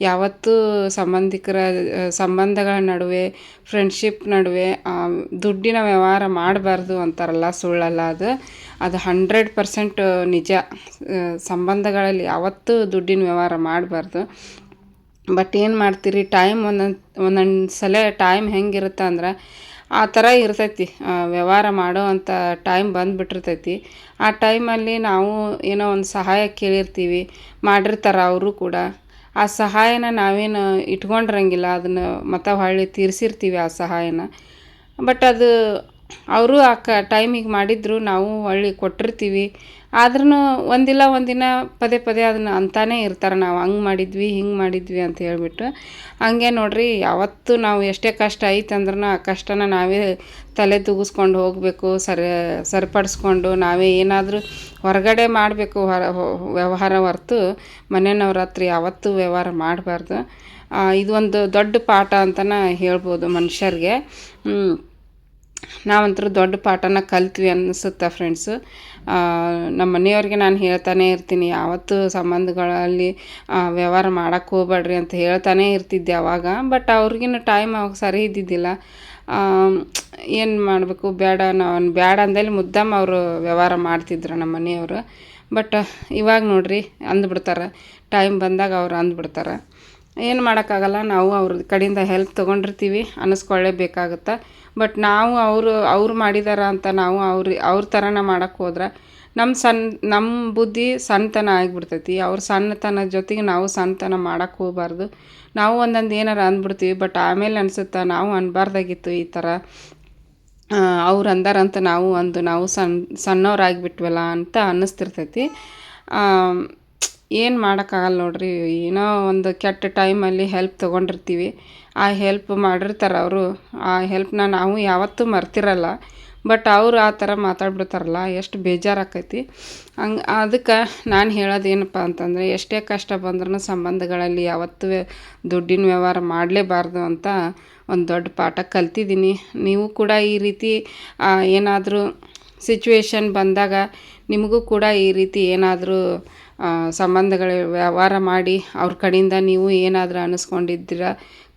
ಯಾವತ್ತೂ ಸಂಬಂಧಗಳ ನಡುವೆ, ಫ್ರೆಂಡ್ಶಿಪ್ ನಡುವೆ ದುಡ್ಡಿನ ವ್ಯವಹಾರ ಮಾಡಬಾರ್ದು ಅಂತಾರಲ್ಲ, ಸುಳ್ಳಲ್ಲ ಅದು. ಅದು 100% ನಿಜ. ಸಂಬಂಧಗಳಲ್ಲಿ ಯಾವತ್ತೂ ದುಡ್ಡಿನ ವ್ಯವಹಾರ ಮಾಡಬಾರ್ದು. ಬಟ್ ಏನು ಮಾಡ್ತೀರಿ, ಟೈಮ್ ಒಂದೊಂದು ಸಲ ಟೈಮ್ ಹೆಂಗಿರುತ್ತೆ ಅಂದ್ರೆ ಆ ಥರ ಇರ್ತೈತಿ. ವ್ಯವಹಾರ ಮಾಡೋ ಅಂಥ ಟೈಮ್ ಬಂದುಬಿಟ್ಟಿರ್ತೈತಿ. ಆ ಟೈಮಲ್ಲಿ ನಾವು ಏನೋ ಒಂದು ಸಹಾಯ ಕೇಳಿರ್ತೀವಿ, ಮಾಡಿರ್ತಾರೆ ಅವರು ಕೂಡ. ಆ ಸಹಾಯನ ನಾವೇನು ಇಟ್ಕೊಂಡಿರಂಗಿಲ್ಲ, ಅದನ್ನು ಮತ್ತೆ ಹೊಳ್ಳಿ ತೀರಿಸಿರ್ತೀವಿ ಆ ಸಹಾಯನ. ಬಟ್ ಅದು ಅವರು ಆ ಟೈಮಿಗೆ ಮಾಡಿದ್ರು, ನಾವು ಹೊಳ್ಳಿ ಕೊಟ್ಟಿರ್ತೀವಿ. ಆದ್ರೂ ಒಂದಿಲ್ಲ ಒಂದಿನ ಪದೇ ಪದೇ ಅದನ್ನು ಅಂತಾನೇ ಇರ್ತಾರೆ, ನಾವು ಹಂಗೆ ಮಾಡಿದ್ವಿ ಹಿಂಗೆ ಮಾಡಿದ್ವಿ ಅಂತ ಹೇಳ್ಬಿಟ್ಟು. ಹಂಗೆ ನೋಡಿರಿ, ಯಾವತ್ತೂ ನಾವು ಎಷ್ಟೇ ಕಷ್ಟ ಐತೆ ಅಂದ್ರೂ ಆ ಕಷ್ಟನ ನಾವೇ ತಲೆ ತೂಗಿಸ್ಕೊಂಡು ಹೋಗಬೇಕು, ಸರಿಪಡಿಸ್ಕೊಂಡು ನಾವೇ ಏನಾದರೂ ಹೊರಗಡೆ ಮಾಡಬೇಕು ವ್ಯವಹಾರ ಹೊರ್ತು ಮನೆಯವ್ರ ಹತ್ರ ಯಾವತ್ತೂ ವ್ಯವಹಾರ ಮಾಡಬಾರ್ದು. ಇದೊಂದು ದೊಡ್ಡ ಪಾಠ ಅಂತಲೇ ಹೇಳ್ಬೋದು ಮನುಷ್ಯರಿಗೆ. ನಾವಂತರೂ ದೊಡ್ಡ ಪಾಠನ ಕಲ್ತ್ವಿ ಅನಿಸುತ್ತೆ ಫ್ರೆಂಡ್ಸು. ನಮ್ಮ ಮನೆಯವ್ರಿಗೆ ನಾನು ಹೇಳ್ತಾನೆ ಇರ್ತೀನಿ, ಯಾವತ್ತೂ ಸಂಬಂಧಗಳಲ್ಲಿ ವ್ಯವಹಾರ ಮಾಡೋಕ್ಕೆ ಹೋಗ್ಬೇಡ್ರಿ ಅಂತ ಹೇಳ್ತಾನೆ ಇರ್ತಿದ್ದೆ ಅವಾಗ. ಬಟ್ ಅವ್ರಿಗಿನ್ನೂ ಟೈಮ್ ಅವಾಗ ಸರಿ ಇದ್ದಿದ್ದಿಲ್ಲ. ಏನು ಮಾಡಬೇಕು, ನಾನು ಬೇಡ ಅಂದೇಲಿ ಮುದ್ದಾಮ ಅವರು ವ್ಯವಹಾರ ಮಾಡ್ತಿದ್ರು ನಮ್ಮ ಮನೆಯವರು. ಬಟ್ ಇವಾಗ ನೋಡಿರಿ, ಅಂದ್ಬಿಡ್ತಾರೆ, ಟೈಮ್ ಬಂದಾಗ ಅವ್ರು ಅಂದ್ಬಿಡ್ತಾರೆ. ಏನು ಮಾಡೋಕ್ಕಾಗಲ್ಲ, ನಾವು ಅವ್ರ ಕಡೆಯಿಂದ ಹೆಲ್ಪ್ ತೊಗೊಂಡಿರ್ತೀವಿ, ಅನ್ನಿಸ್ಕೊಳ್ಳೇಬೇಕಾಗುತ್ತೆ. ಬಟ್ ನಾವು ಅವ್ರು ಮಾಡಿದಾರ ಅಂತ ನಾವು ಅವ್ರ ಥರನ ಮಾಡೋಕ್ಕೆ ಹೋದ್ರೆ ನಮ್ಮ ಬುದ್ಧಿ ಸಣ್ಣತನ ಆಗಿಬಿಡ್ತೈತಿ. ಅವ್ರ ಸಣ್ಣತನ ಜೊತೆಗೆ ನಾವು ಸಣ್ಣತನ ಮಾಡೋಕ್ಕೆ ಹೋಗಬಾರ್ದು. ನಾವು ಒಂದೊಂದು ಏನಾರು ಅಂದ್ಬಿಡ್ತೀವಿ, ಬಟ್ ಆಮೇಲೆ ಅನಿಸುತ್ತಾ ನಾವು ಅನ್ಬಾರ್ದಾಗಿತ್ತು ಈ ಥರ. ಅವ್ರು ಅಂದಾರಂತ ನಾವು ಸಣ್ಣವ್ರಾಗಿಬಿಟ್ವಲ್ಲ ಅಂತ ಅನ್ನಿಸ್ತಿರ್ತೈತಿ. ಏನು ಮಾಡೋಕ್ಕಾಗಲ್ಲ ನೋಡಿರಿ. ಏನೋ ಒಂದು ಕೆಟ್ಟ ಟೈಮಲ್ಲಿ ಹೆಲ್ಪ್ ತೊಗೊಂಡಿರ್ತೀವಿ, ಆ ಹೆಲ್ಪ್ ಮಾಡಿರ್ತಾರೆ ಅವರು. ಆ ಹೆಲ್ಪ್ನ ನಾವು ಯಾವತ್ತೂ ಮರ್ತಿರಲ್ಲ. ಬಟ್ ಅವರು ಆ ಥರ ಮಾತಾಡ್ಬಿಡ್ತಾರಲ್ಲ, ಎಷ್ಟು ಬೇಜಾರಾಕೈತಿ. ಅದಕ್ಕೆ ನಾನು ಹೇಳೋದೇನಪ್ಪ ಅಂತಂದರೆ, ಎಷ್ಟೇ ಕಷ್ಟ ಬಂದ್ರೂ ಸಂಬಂಧಗಳಲ್ಲಿ ಯಾವತ್ತೂ ದುಡ್ಡಿನ ವ್ಯವಹಾರ ಮಾಡಲೇಬಾರ್ದು ಅಂತ ಒಂದು ದೊಡ್ಡ ಪಾಠ ಕಲ್ತಿದ್ದೀನಿ. ನೀವು ಕೂಡ ಈ ರೀತಿ ಏನಾದರೂ ಸಿಚುವೇಶನ್ ಬಂದಾಗ ನಿಮಗೂ ಕೂಡ ಈ ರೀತಿ ಏನಾದರೂ ಸಂಬಂಧಗಳ ವ್ಯವಹಾರ ಮಾಡಿ ಅವ್ರ ಕಡೆಯಿಂದ ನೀವು ಏನಾದರೂ ಅನ್ನಿಸ್ಕೊಂಡಿದ್ದೀರ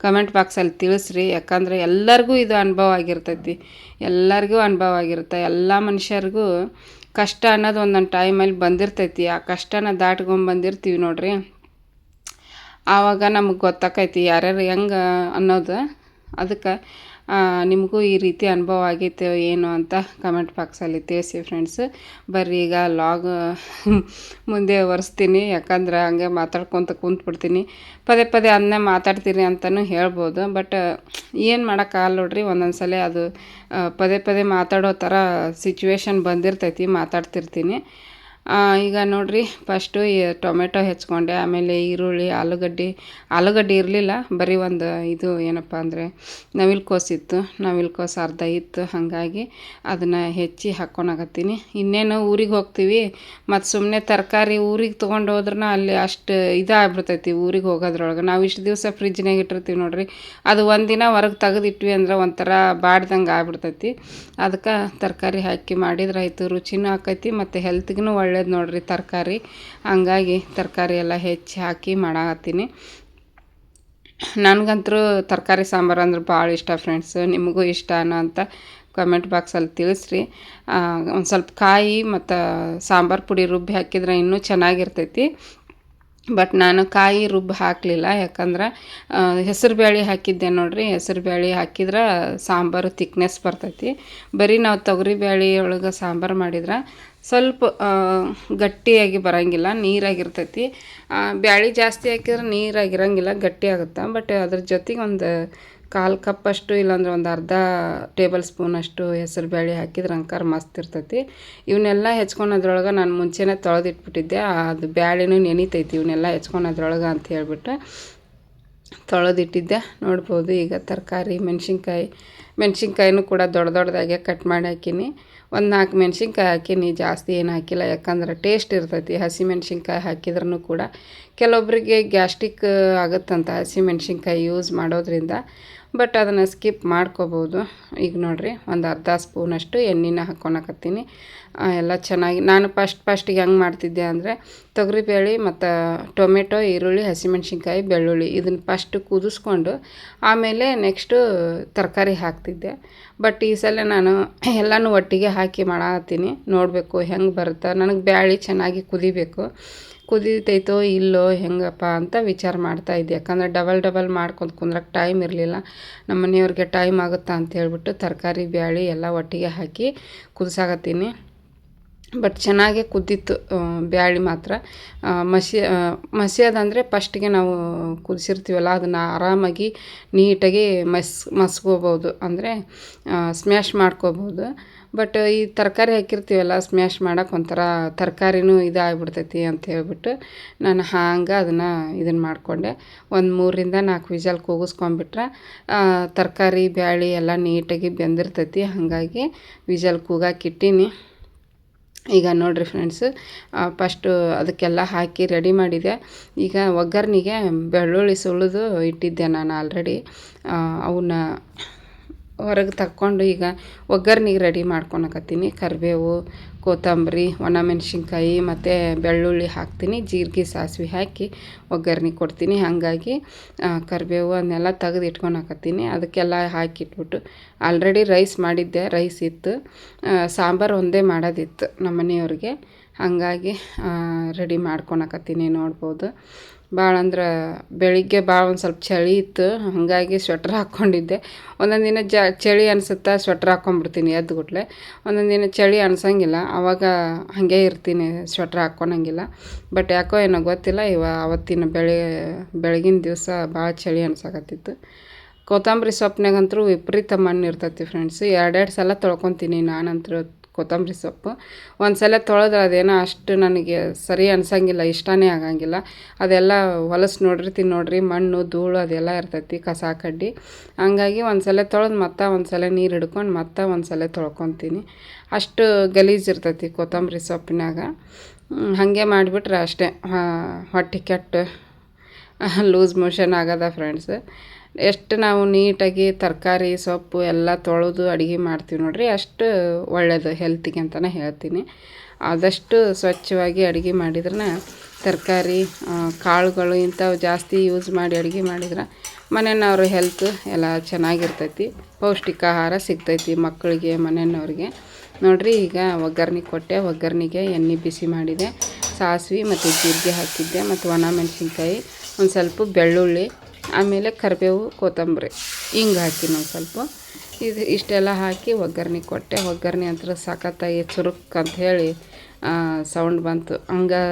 ಕಮೆಂಟ್ ಬಾಕ್ಸಲ್ಲಿ ತಿಳಿಸ್ರಿ. ಯಾಕಂದರೆ ಎಲ್ಲರಿಗೂ ಇದು ಅನುಭವ ಆಗಿರ್ತೈತಿ, ಎಲ್ಲರಿಗೂ ಅನುಭವ ಆಗಿರುತ್ತೆ. ಎಲ್ಲ ಮನುಷ್ಯರಿಗೂ ಕಷ್ಟ ಅನ್ನೋದು ಒಂದೊಂದು ಟೈಮಲ್ಲಿ ಬಂದಿರ್ತೈತಿ. ಆ ಕಷ್ಟನ ದಾಟ್ಕೊಂಬಂದಿರ್ತೀವಿ ನೋಡ್ರಿ, ಆವಾಗ ನಮಗೆ ಗೊತ್ತಾಕೈತಿ ಯಾರ್ಯಾರು ಹೆಂಗೆ ಅನ್ನೋದು. ಅದಕ್ಕೆ ನಿಮಗೂ ಈ ರೀತಿ ಅನುಭವ ಆಗೈತೆ ಏನು ಅಂತ ಕಮೆಂಟ್ ಬಾಕ್ಸಲ್ಲಿ ತಿಳಿಸಿ ಫ್ರೆಂಡ್ಸ್. ಬರ್ರಿ ಈಗ ಲಾಗ್ ಮುಂದೆ ಒರೆಸ್ತೀನಿ, ಯಾಕಂದ್ರೆ ಹಂಗೆ ಮಾತಾಡ್ಕೊತ ಕುಂತ್ಬಿಡ್ತೀನಿ. ಪದೇ ಪದೇ ಅದನ್ನೇ ಮಾತಾಡ್ತೀನಿ ಅಂತಲೂ ಹೇಳ್ಬೋದು. ಬಟ್ ಏನು ಮಾಡೋಕ್ಕಾಗಲ್ಲ ನೋಡ್ರಿ, ಒಂದೊಂದು ಸಲ ಅದು ಪದೇ ಪದೇ ಮಾತಾಡೋ ಥರ ಸಿಚುವೇಶನ್ ಬಂದಿರ್ತೈತಿ, ಮಾತಾಡ್ತಿರ್ತೀನಿ. ಈಗ ನೋಡಿರಿ, ಫಸ್ಟು ಟೊಮೆಟೊ ಹೆಚ್ಕೊಂಡೆ, ಆಮೇಲೆ ಈರುಳ್ಳಿ, ಆಲೂಗಡ್ಡೆ ಇರಲಿಲ್ಲ, ಬರೀ ಒಂದು ಇದು ಏನಪ್ಪ ಅಂದರೆ ನವಿಲುಕೋಸಿತ್ತು, ನವಿಲುಕೋಸು ಅರ್ಧ ಇತ್ತು. ಹಾಗಾಗಿ ಅದನ್ನು ಹೆಚ್ಚಿ ಹಾಕ್ಕೊಳಕತ್ತೀನಿ. ಇನ್ನೇನು ಊರಿಗೆ ಹೋಗ್ತೀವಿ, ಮತ್ತು ಸುಮ್ಮನೆ ತರಕಾರಿ ಊರಿಗೆ ತೊಗೊಂಡು ಹೋದ್ರೂ ಅಲ್ಲಿ ಅಷ್ಟು ಇದಾಗ್ಬಿಡ್ತೈತಿ. ಊರಿಗೆ ಹೋಗೋದ್ರೊಳಗೆ ನಾವು ಇಷ್ಟು ದಿವಸ ಫ್ರಿಜ್ನಾಗ ಇಟ್ಟಿರ್ತೀವಿ ನೋಡಿರಿ, ಅದು ಒಂದಿನ ಹೊರಗೆ ತೆಗೆದಿಟ್ವಿ ಅಂದ್ರೆ ಒಂಥರ ಬಾಡ್ದಂಗೆ ಆಗ್ಬಿಡ್ತೈತಿ. ಅದಕ್ಕೆ ತರಕಾರಿ ಹಾಕಿ ಮಾಡಿದ್ರೆ ಆಯಿತು, ರುಚಿನೂ ಆಕೈತಿ ಮತ್ತು ಹೆಲ್ತ್ಗೂ ಒಳ್ಳೆಯದು ನೋಡಿರಿ ತರಕಾರಿ. ಹಂಗಾಗಿ ತರಕಾರಿ ಎಲ್ಲ ಹೆಚ್ಚಿ ಹಾಕಿ ಮಾಡಾಕತ್ತೀನಿ. ನನಗಂತೂ ತರಕಾರಿ ಸಾಂಬಾರು ಅಂದ್ರೆ ಭಾಳ ಇಷ್ಟ ಫ್ರೆಂಡ್ಸ್. ನಿಮಗೂ ಇಷ್ಟ ಅನ್ನೋ ಅಂತ ಕಮೆಂಟ್ ಬಾಕ್ಸಲ್ಲಿ ತಿಳಿಸ್ರಿ. ಒಂದು ಸ್ವಲ್ಪ ಕಾಯಿ ಮತ್ತು ಸಾಂಬಾರು ಪುಡಿ ರುಬ್ಬಿ ಹಾಕಿದ್ರೆ ಇನ್ನೂ ಚೆನ್ನಾಗಿರ್ತೈತಿ. ಬಟ್ ನಾನು ಕಾಯಿ ರುಬ್ಬಿ ಹಾಕಲಿಲ್ಲ, ಯಾಕಂದ್ರೆ ಹೆಸರು ಬೇಳೆ ಹಾಕಿದ್ದೆ ನೋಡಿರಿ. ಹೆಸರು ಬೇಳೆ ಹಾಕಿದ್ರೆ ಸಾಂಬಾರು ತಿಕ್ನೆಸ್ ಬರ್ತೈತಿ. ಬರೀ ನಾವು ತೊಗರಿ ಬೇಳೆ ಒಳಗೆ ಸಾಂಬಾರು ಮಾಡಿದ್ರೆ ಸ್ವಲ್ಪ ಗಟ್ಟಿಯಾಗಿ ಬರೋಂಗಿಲ್ಲ, ನೀರಾಗಿರ್ತೈತಿ. ಬ್ಯಾಳೆ ಜಾಸ್ತಿ ಹಾಕಿದ್ರೆ ನೀರಾಗಿರೋಂಗಿಲ್ಲ, ಗಟ್ಟಿ ಆಗುತ್ತೆ. ಬಟ್ ಅದ್ರ ಜೊತೆಗೆ ಒಂದು 1/4 ಕಪ್ಪಷ್ಟು ಇಲ್ಲಾಂದ್ರೆ ಒಂದು ಅರ್ಧ ಟೇಬಲ್ ಸ್ಪೂನಷ್ಟು ಹೆಸರು ಬೇಳೆ ಹಾಕಿದ್ರೆ ಅಂಕಾರ ಮಸ್ತ್ ಇರ್ತೈತಿ. ಇವನ್ನೆಲ್ಲ ಹೆಚ್ಕೊಳೋದ್ರೊಳಗೆ ನಾನು ಮುಂಚೆನೇ ತೊಳೆದಿಟ್ಬಿಟ್ಟಿದ್ದೆ. ಅದು ಬ್ಯಾಳೆನೂ ನೆನಿತೈತಿ ಇವನ್ನೆಲ್ಲ ಹೆಚ್ಕೊಳೋದ್ರೊಳಗೆ ಅಂತ ಹೇಳ್ಬಿಟ್ಟು ತೊಳೆದಿಟ್ಟಿದ್ದೆ. ನೋಡ್ಬೋದು ಈಗ ತರಕಾರಿ ಮೆಣಸಿನ್ಕಾಯಿನೂ ಕೂಡ ದೊಡ್ಡದಾಗೆ ಕಟ್ ಮಾಡಿ ಹಾಕೀನಿ. ಒಂದು 4 ಮೆಣಸಿನ್ಕಾಯಿ ಹಾಕೀನಿ, ಜಾಸ್ತಿ ಏನು ಹಾಕಿಲ್ಲ. ಯಾಕಂದ್ರೆ ಟೇಸ್ಟ್ ಇರ್ತೈತಿ ಹಸಿ ಮೆಣಸಿನ್ಕಾಯಿ ಹಾಕಿದ್ರೂ ಕೂಡ. ಕೆಲವೊಬ್ಬರಿಗೆ ಗ್ಯಾಸ್ಟ್ರಿಕ್ ಆಗುತ್ತಂತ ಹಸಿ ಮೆಣಸಿನ್ಕಾಯಿ ಯೂಸ್ ಮಾಡೋದ್ರಿಂದ. ಬಟ್ ಅದನ್ನು ಸ್ಕಿಪ್ ಮಾಡ್ಕೋಬೋದು. ಈಗ ನೋಡಿರಿ, ಒಂದು ಅರ್ಧ ಸ್ಪೂನಷ್ಟು ಎಣ್ಣೆನ ಹಾಕ್ಕೊಳಕತ್ತೀನಿ. ಎಲ್ಲ ಚೆನ್ನಾಗಿ ನಾನು ಫಸ್ಟಿಗೆ ಹೆಂಗೆ ಮಾಡ್ತಿದ್ದೆ ಅಂದರೆ, ತೊಗರಿಬೇಳೆ ಮತ್ತು ಟೊಮೆಟೊ, ಈರುಳ್ಳಿ, ಹಸಿಮೆಣ್ಸಿನ್ಕಾಯಿ, ಬೆಳ್ಳುಳ್ಳಿ ಇದನ್ನು ಫಸ್ಟ್ ಕುದಿಸ್ಕೊಂಡು ಆಮೇಲೆ ನೆಕ್ಸ್ಟು ತರಕಾರಿ ಹಾಕ್ತಿದ್ದೆ. ಬಟ್ ಈ ಸಲ ನಾನು ಎಲ್ಲನೂ ಒಟ್ಟಿಗೆ ಹಾಕಿ ಮಾಡತ್ತೀನಿ. ನೋಡಬೇಕು ಹೆಂಗೆ ಬರುತ್ತೆ. ನನಗೆ ಬ್ಯಾಳೆ ಚೆನ್ನಾಗಿ ಕುದೀತೈತೋ ಇಲ್ಲೋ ಹೆಂಗಪ್ಪ ಅಂತ ವಿಚಾರ ಮಾಡ್ತಾಯಿದ್ದೆ. ಯಾಕಂದರೆ ಡಬಲ್ ಮಾಡ್ಕೊಂಡು ಕುಂದ್ರಕ್ಕೆ ಟೈಮ್ ಇರಲಿಲ್ಲ. ನಮ್ಮ ಮನೆಯವ್ರಿಗೆ ಟೈಮ್ ಆಗುತ್ತಾ ಅಂತ ಹೇಳ್ಬಿಟ್ಟು ತರಕಾರಿ ಬ್ಯಾಳೆ ಎಲ್ಲ ಒಟ್ಟಿಗೆ ಹಾಕಿ ಕುದಿಸಾಕತ್ತೀನಿ. ಬಟ್ ಚೆನ್ನಾಗೇ ಕುದ್ದಿತ್ತು ಬ್ಯಾಳೆ ಮಾತ್ರ. ಮಸಿಯೋದಂದರೆ ಫಸ್ಟಿಗೆ ನಾವು ಕುದಿಸಿರ್ತೀವಲ್ಲ, ಅದನ್ನು ಆರಾಮಾಗಿ ನೀಟಾಗಿ ಮಸ್ಕೋಬೋದು, ಅಂದರೆ ಸ್ಮ್ಯಾಶ್ ಮಾಡ್ಕೋಬೋದು. ಬಟ್ ಈ ತರಕಾರಿ ಹಾಕಿರ್ತೀವಲ್ಲ, ಸ್ಮ್ಯಾಶ್ ಮಾಡೋಕೆ ಒಂಥರ ತರಕಾರಿನೂ ಇದಾಗ್ಬಿಡ್ತೈತಿ ಅಂತ ಹೇಳ್ಬಿಟ್ಟು ನಾನು ಇದನ್ನು ಮಾಡಿಕೊಂಡೆ. ಒಂದು 3-4 ವಿಜಲ್ ಕೂಗಿಸ್ಕೊಂಡ್ಬಿಟ್ರೆ ತರಕಾರಿ ಬ್ಯಾಳೆ ಎಲ್ಲ ನೀಟಾಗಿ ಬೆಂದಿರ್ತೈತಿ. ಹಾಗಾಗಿ ವಿಜಲ್ ಕೂಗಾಕಿಟ್ಟೀನಿ. ಈಗ ನೋಡಿರಿ ಫ್ರೆಂಡ್ಸು, ಫಸ್ಟು ಅದಕ್ಕೆಲ್ಲ ಹಾಕಿ ರೆಡಿ ಮಾಡಿದೆ. ಈಗ ಒಗ್ಗರಣೆಗೆ ಬೆಳ್ಳುಳ್ಳಿ ಸುಲಿದು ಇಟ್ಟಿದ್ದೆ ನಾನು ಆಲ್ರೆಡಿ. ಅವನ್ನ ಹೊರಗೆ ತಕ್ಕೊಂಡು ಈಗ ಒಗ್ಗರಣೆಗೆ ರೆಡಿ ಮಾಡ್ಕೊಳಕತ್ತೀನಿ. ಕರಿಬೇವು, ಕೊತ್ತಂಬರಿ, ಒಣಮೆಣ್ಸಿನ್ಕಾಯಿ ಮತ್ತು ಬೆಳ್ಳುಳ್ಳಿ ಹಾಕ್ತೀನಿ. ಜೀರಿಗೆ, ಸಾಸಿವೆ ಹಾಕಿ ಒಗ್ಗರಣೆ ಕೊಡ್ತೀನಿ. ಹಾಗಾಗಿ ಕರಿಬೇವು ಅದನ್ನೆಲ್ಲ ತೆಗೆದು ಇಟ್ಕೊಳಕತ್ತೀನಿ. ಅದಕ್ಕೆಲ್ಲ ಹಾಕಿಟ್ಬಿಟ್ಟು ಆಲ್ರೆಡಿ ರೈಸ್ ಮಾಡಿದ್ದೆ, ರೈಸ್ ಇತ್ತು. ಸಾಂಬಾರು ಒಂದೇ ಮಾಡೋದಿತ್ತು ನಮ್ಮ ಮನೆಯವ್ರಿಗೆ. ಹಾಗಾಗಿ ರೆಡಿ ಮಾಡ್ಕೊಳಕತ್ತೀನಿ. ನೋಡ್ಬೋದು, ಭಾಳ ಅಂದ್ರೆ ಬೆಳಿಗ್ಗೆ ಒಂದು ಸ್ವಲ್ಪ ಚಳಿ ಇತ್ತು, ಹಾಗಾಗಿ ಸ್ವೆಟ್ರ್ ಹಾಕ್ಕೊಂಡಿದ್ದೆ. ಒಂದೊಂದು ದಿನ ಚಳಿ ಅನಿಸುತ್ತಾ ಸ್ವೆಟ್ರ್ ಹಾಕ್ಕೊಂಡ್ಬಿಡ್ತೀನಿ ಎದ್ದುಗುಟ್ಲೆ. ಒಂದೊಂದು ದಿನ ಚಳಿ ಅನ್ಸಂಗಿಲ್ಲ, ಆವಾಗ ಹಾಗೆ ಇರ್ತೀನಿ, ಸ್ವೆಟ್ರ್ ಹಾಕ್ಕೊಳಂಗಿಲ್ಲ. ಬಟ್ ಯಾಕೋ ಏನೋ ಗೊತ್ತಿಲ್ಲ, ಅವತ್ತಿನ ಬೆಳಗಿನ ದಿವಸ ಭಾಳ ಚಳಿ ಅನ್ಸಕತ್ತಿತ್ತು. ಕೊತ್ತಂಬರಿ ಸೊಪ್ಪಿನಾಗಂತೂ ವಿಪರೀತ ಮಣ್ಣು ಇರ್ತೈತಿ ಫ್ರೆಂಡ್ಸ್. 2 ಸಲ ತೊಳ್ಕೊತೀನಿ ನಾನಂತೂ ಕೊತ್ತಂಬರಿ ಸೊಪ್ಪು. ಒಂದು ಸಲ ತೊಳೆದ್ರೆ ಅದೇನೋ ಅಷ್ಟು ನನಗೆ ಸರಿ ಅನ್ಸಂಗಿಲ್ಲ, ಇಷ್ಟನೇ ಆಗಂಗಿಲ್ಲ. ಅದೆಲ್ಲ ಹೊಲಸು ನೋಡ್ರಿ ಮಣ್ಣು ಧೂಳು ಅದೆಲ್ಲ ಇರ್ತೈತಿ, ಕಸ ಕಡ್ಡಿ. ಹಂಗಾಗಿ ಒಂದು ಸಲ ತೊಳೆದು ಮತ್ತೆ ಒಂದು ಸಲ ನೀರು ಹಿಡ್ಕೊಂಡು ಮತ್ತೆ ಒಂದು ಸಲ ತೊಳ್ಕೊತೀನಿ. ಅಷ್ಟು ಗಲೀಜು ಇರ್ತೈತಿ ಕೊತ್ತಂಬರಿ ಸೊಪ್ಪಿನಾಗ. ಹಾಗೆ ಮಾಡಿಬಿಟ್ರೆ ಅಷ್ಟೇ ಹೊಟ್ಟೆ ಕೆಟ್ಟು ಲೂಸ್ ಮೋಷನ್ ಆಗದ ಫ್ರೆಂಡ್ಸ್. ಎಷ್ಟು ನಾವು ನೀಟಾಗಿ ತರಕಾರಿ ಸೊಪ್ಪು ಎಲ್ಲ ತೊಳೆದು ಅಡುಗೆ ಮಾಡ್ತೀವಿ ನೋಡಿರಿ, ಅಷ್ಟು ಒಳ್ಳೆಯದು ಹೆಲ್ತಿಗೆ ಅಂತಲೇ ಹೇಳ್ತೀನಿ. ಆದಷ್ಟು ಸ್ವಚ್ಛವಾಗಿ ಅಡುಗೆ ಮಾಡಿದ್ರೆ ತರಕಾರಿ, ಕಾಳುಗಳು ಇಂಥವು ಜಾಸ್ತಿ ಯೂಸ್ ಮಾಡಿ ಅಡುಗೆ ಮಾಡಿದ್ರೆ ಮನೆಯವ್ರ ಹೆಲ್ತ್ ಎಲ್ಲ ಚೆನ್ನಾಗಿರ್ತೈತಿ. ಪೌಷ್ಟಿಕ ಆಹಾರ ಸಿಗ್ತೈತಿ ಮಕ್ಕಳಿಗೆ, ಮನೆಯವ್ರಿಗೆ. ನೋಡಿರಿ, ಈಗ ಒಗ್ಗರಣೆ ಕೊಟ್ಟೆ. ಒಗ್ಗರಣೆಗೆ ಎಣ್ಣೆ ಬಿಸಿ ಮಾಡಿದೆ, ಸಾಸಿವೆ ಮತ್ತು ಜೀರಿಗೆ ಹಾಕಿದ್ದೆ, ಮತ್ತು ಒಣಮೆಣ್ಸಿನ್ಕಾಯಿ, ಒಂದು ಸ್ವಲ್ಪ ಬೆಳ್ಳುಳ್ಳಿ, ಆಮೇಲೆ ಕರಿಬೇವು, ಕೊತ್ತಂಬರಿ, ಹಿಂಗೆ ಹಾಕಿ ಒಂದು ಸ್ವಲ್ಪ ಇಷ್ಟೆಲ್ಲ ಹಾಕಿ ಒಗ್ಗರಣೆ ಕೊಟ್ಟೆ. ಒಗ್ಗರಣೆ ಅಂತ ಸಖತ್ತಾಗಿ ಚುರುಕ್ ಅಂತ ಹೇಳಿ ಸೌಂಡ್ ಬಂತು. ಹಂಗೆ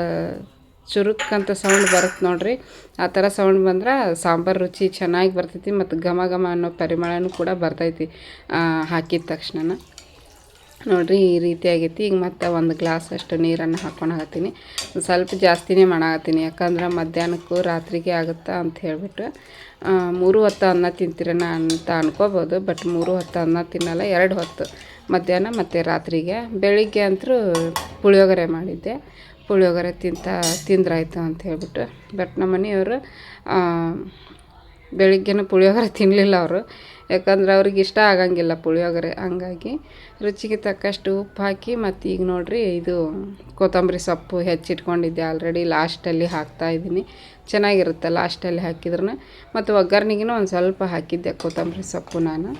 ಚುರುಕ್ಕಂತ ಸೌಂಡ್ ಬರುತ್ತೆ ನೋಡಿರಿ. ಆ ಥರ ಸೌಂಡ್ ಬಂದ್ರೆ ಸಾಂಬಾರು ರುಚಿ ಚೆನ್ನಾಗಿ ಬರ್ತೈತಿ, ಮತ್ತು ಘಮ ಅನ್ನೋ ಪರಿಮಳನೂ ಕೂಡ ಬರ್ತೈತಿ ಹಾಕಿದ ತಕ್ಷಣ. ನೋಡಿರಿ, ಈ ರೀತಿ ಆಗೈತಿ. ಈಗ ಮತ್ತೆ ಒಂದು ಗ್ಲಾಸ್ ಅಷ್ಟು ನೀರನ್ನು ಹಾಕ್ಕೊಳಕತ್ತೀನಿ. ಸ್ವಲ್ಪ ಜಾಸ್ತಿನೇ ಮಾಡಾಕತ್ತೀನಿ, ಯಾಕಂದ್ರೆ ಮಧ್ಯಾಹ್ನಕ್ಕೂ ರಾತ್ರಿಗೆ ಆಗುತ್ತಾ ಅಂತ ಹೇಳ್ಬಿಟ್ಟು. 3 ಹೊತ್ತು ಅನ್ನ ತಿಂತೀರನ ಅಂತ ಅನ್ಕೋಬೋದು. ಬಟ್ 3 ಹೊತ್ತು ಅನ್ನ ತಿನ್ನಲ್ಲ, 2 ಹೊತ್ತು, ಮಧ್ಯಾಹ್ನ ಮತ್ತು ರಾತ್ರಿಗೆ. ಬೆಳಿಗ್ಗೆ ಅಂತೂ ಪುಳಿಯೋಗರೆ ಮಾಡಿದ್ದೆ. ಪುಳಿಯೋಗರೆ ತಿಂದ್ರಾಯ್ತು ಅಂತ ಹೇಳ್ಬಿಟ್ಟು. ಬಟ್ ನಮ್ಮ ಮನೆಯವರು ಬೆಳಿಗ್ಗೆನೂ ಪುಳಿಯೋಗರೆ ತಿನ್ನಲಿಲ್ಲ ಅವರು, ಯಾಕಂದ್ರೆ ಅವ್ರಿಗೆ ಇಷ್ಟ ಆಗಂಗಿಲ್ಲ ಪುಳಿಯೋಗರೆ. ಹಂಗಾಗಿ ರುಚಿಗೆ ತಕ್ಕಷ್ಟು ಉಪ್ಪು ಹಾಕಿ, ಮತ್ತು ಈಗ ನೋಡಿರಿ ಇದು ಕೊತ್ತಂಬರಿ ಸೊಪ್ಪು ಹೆಚ್ಚಿಟ್ಕೊಂಡಿದ್ದೆ ಆಲ್ರೆಡಿ, ಲಾಸ್ಟಲ್ಲಿ ಹಾಕ್ತಾಯಿದ್ದೀನಿ. ಚೆನ್ನಾಗಿರುತ್ತೆ ಲಾಸ್ಟಲ್ಲಿ ಹಾಕಿದ್ರೂ. ಮತ್ತು ಒಗ್ಗರ್ಣಿಗೂ ಒಂದು ಸ್ವಲ್ಪ ಹಾಕಿದ್ದೆ ಕೊತ್ತಂಬರಿ ಸೊಪ್ಪು ನಾನು.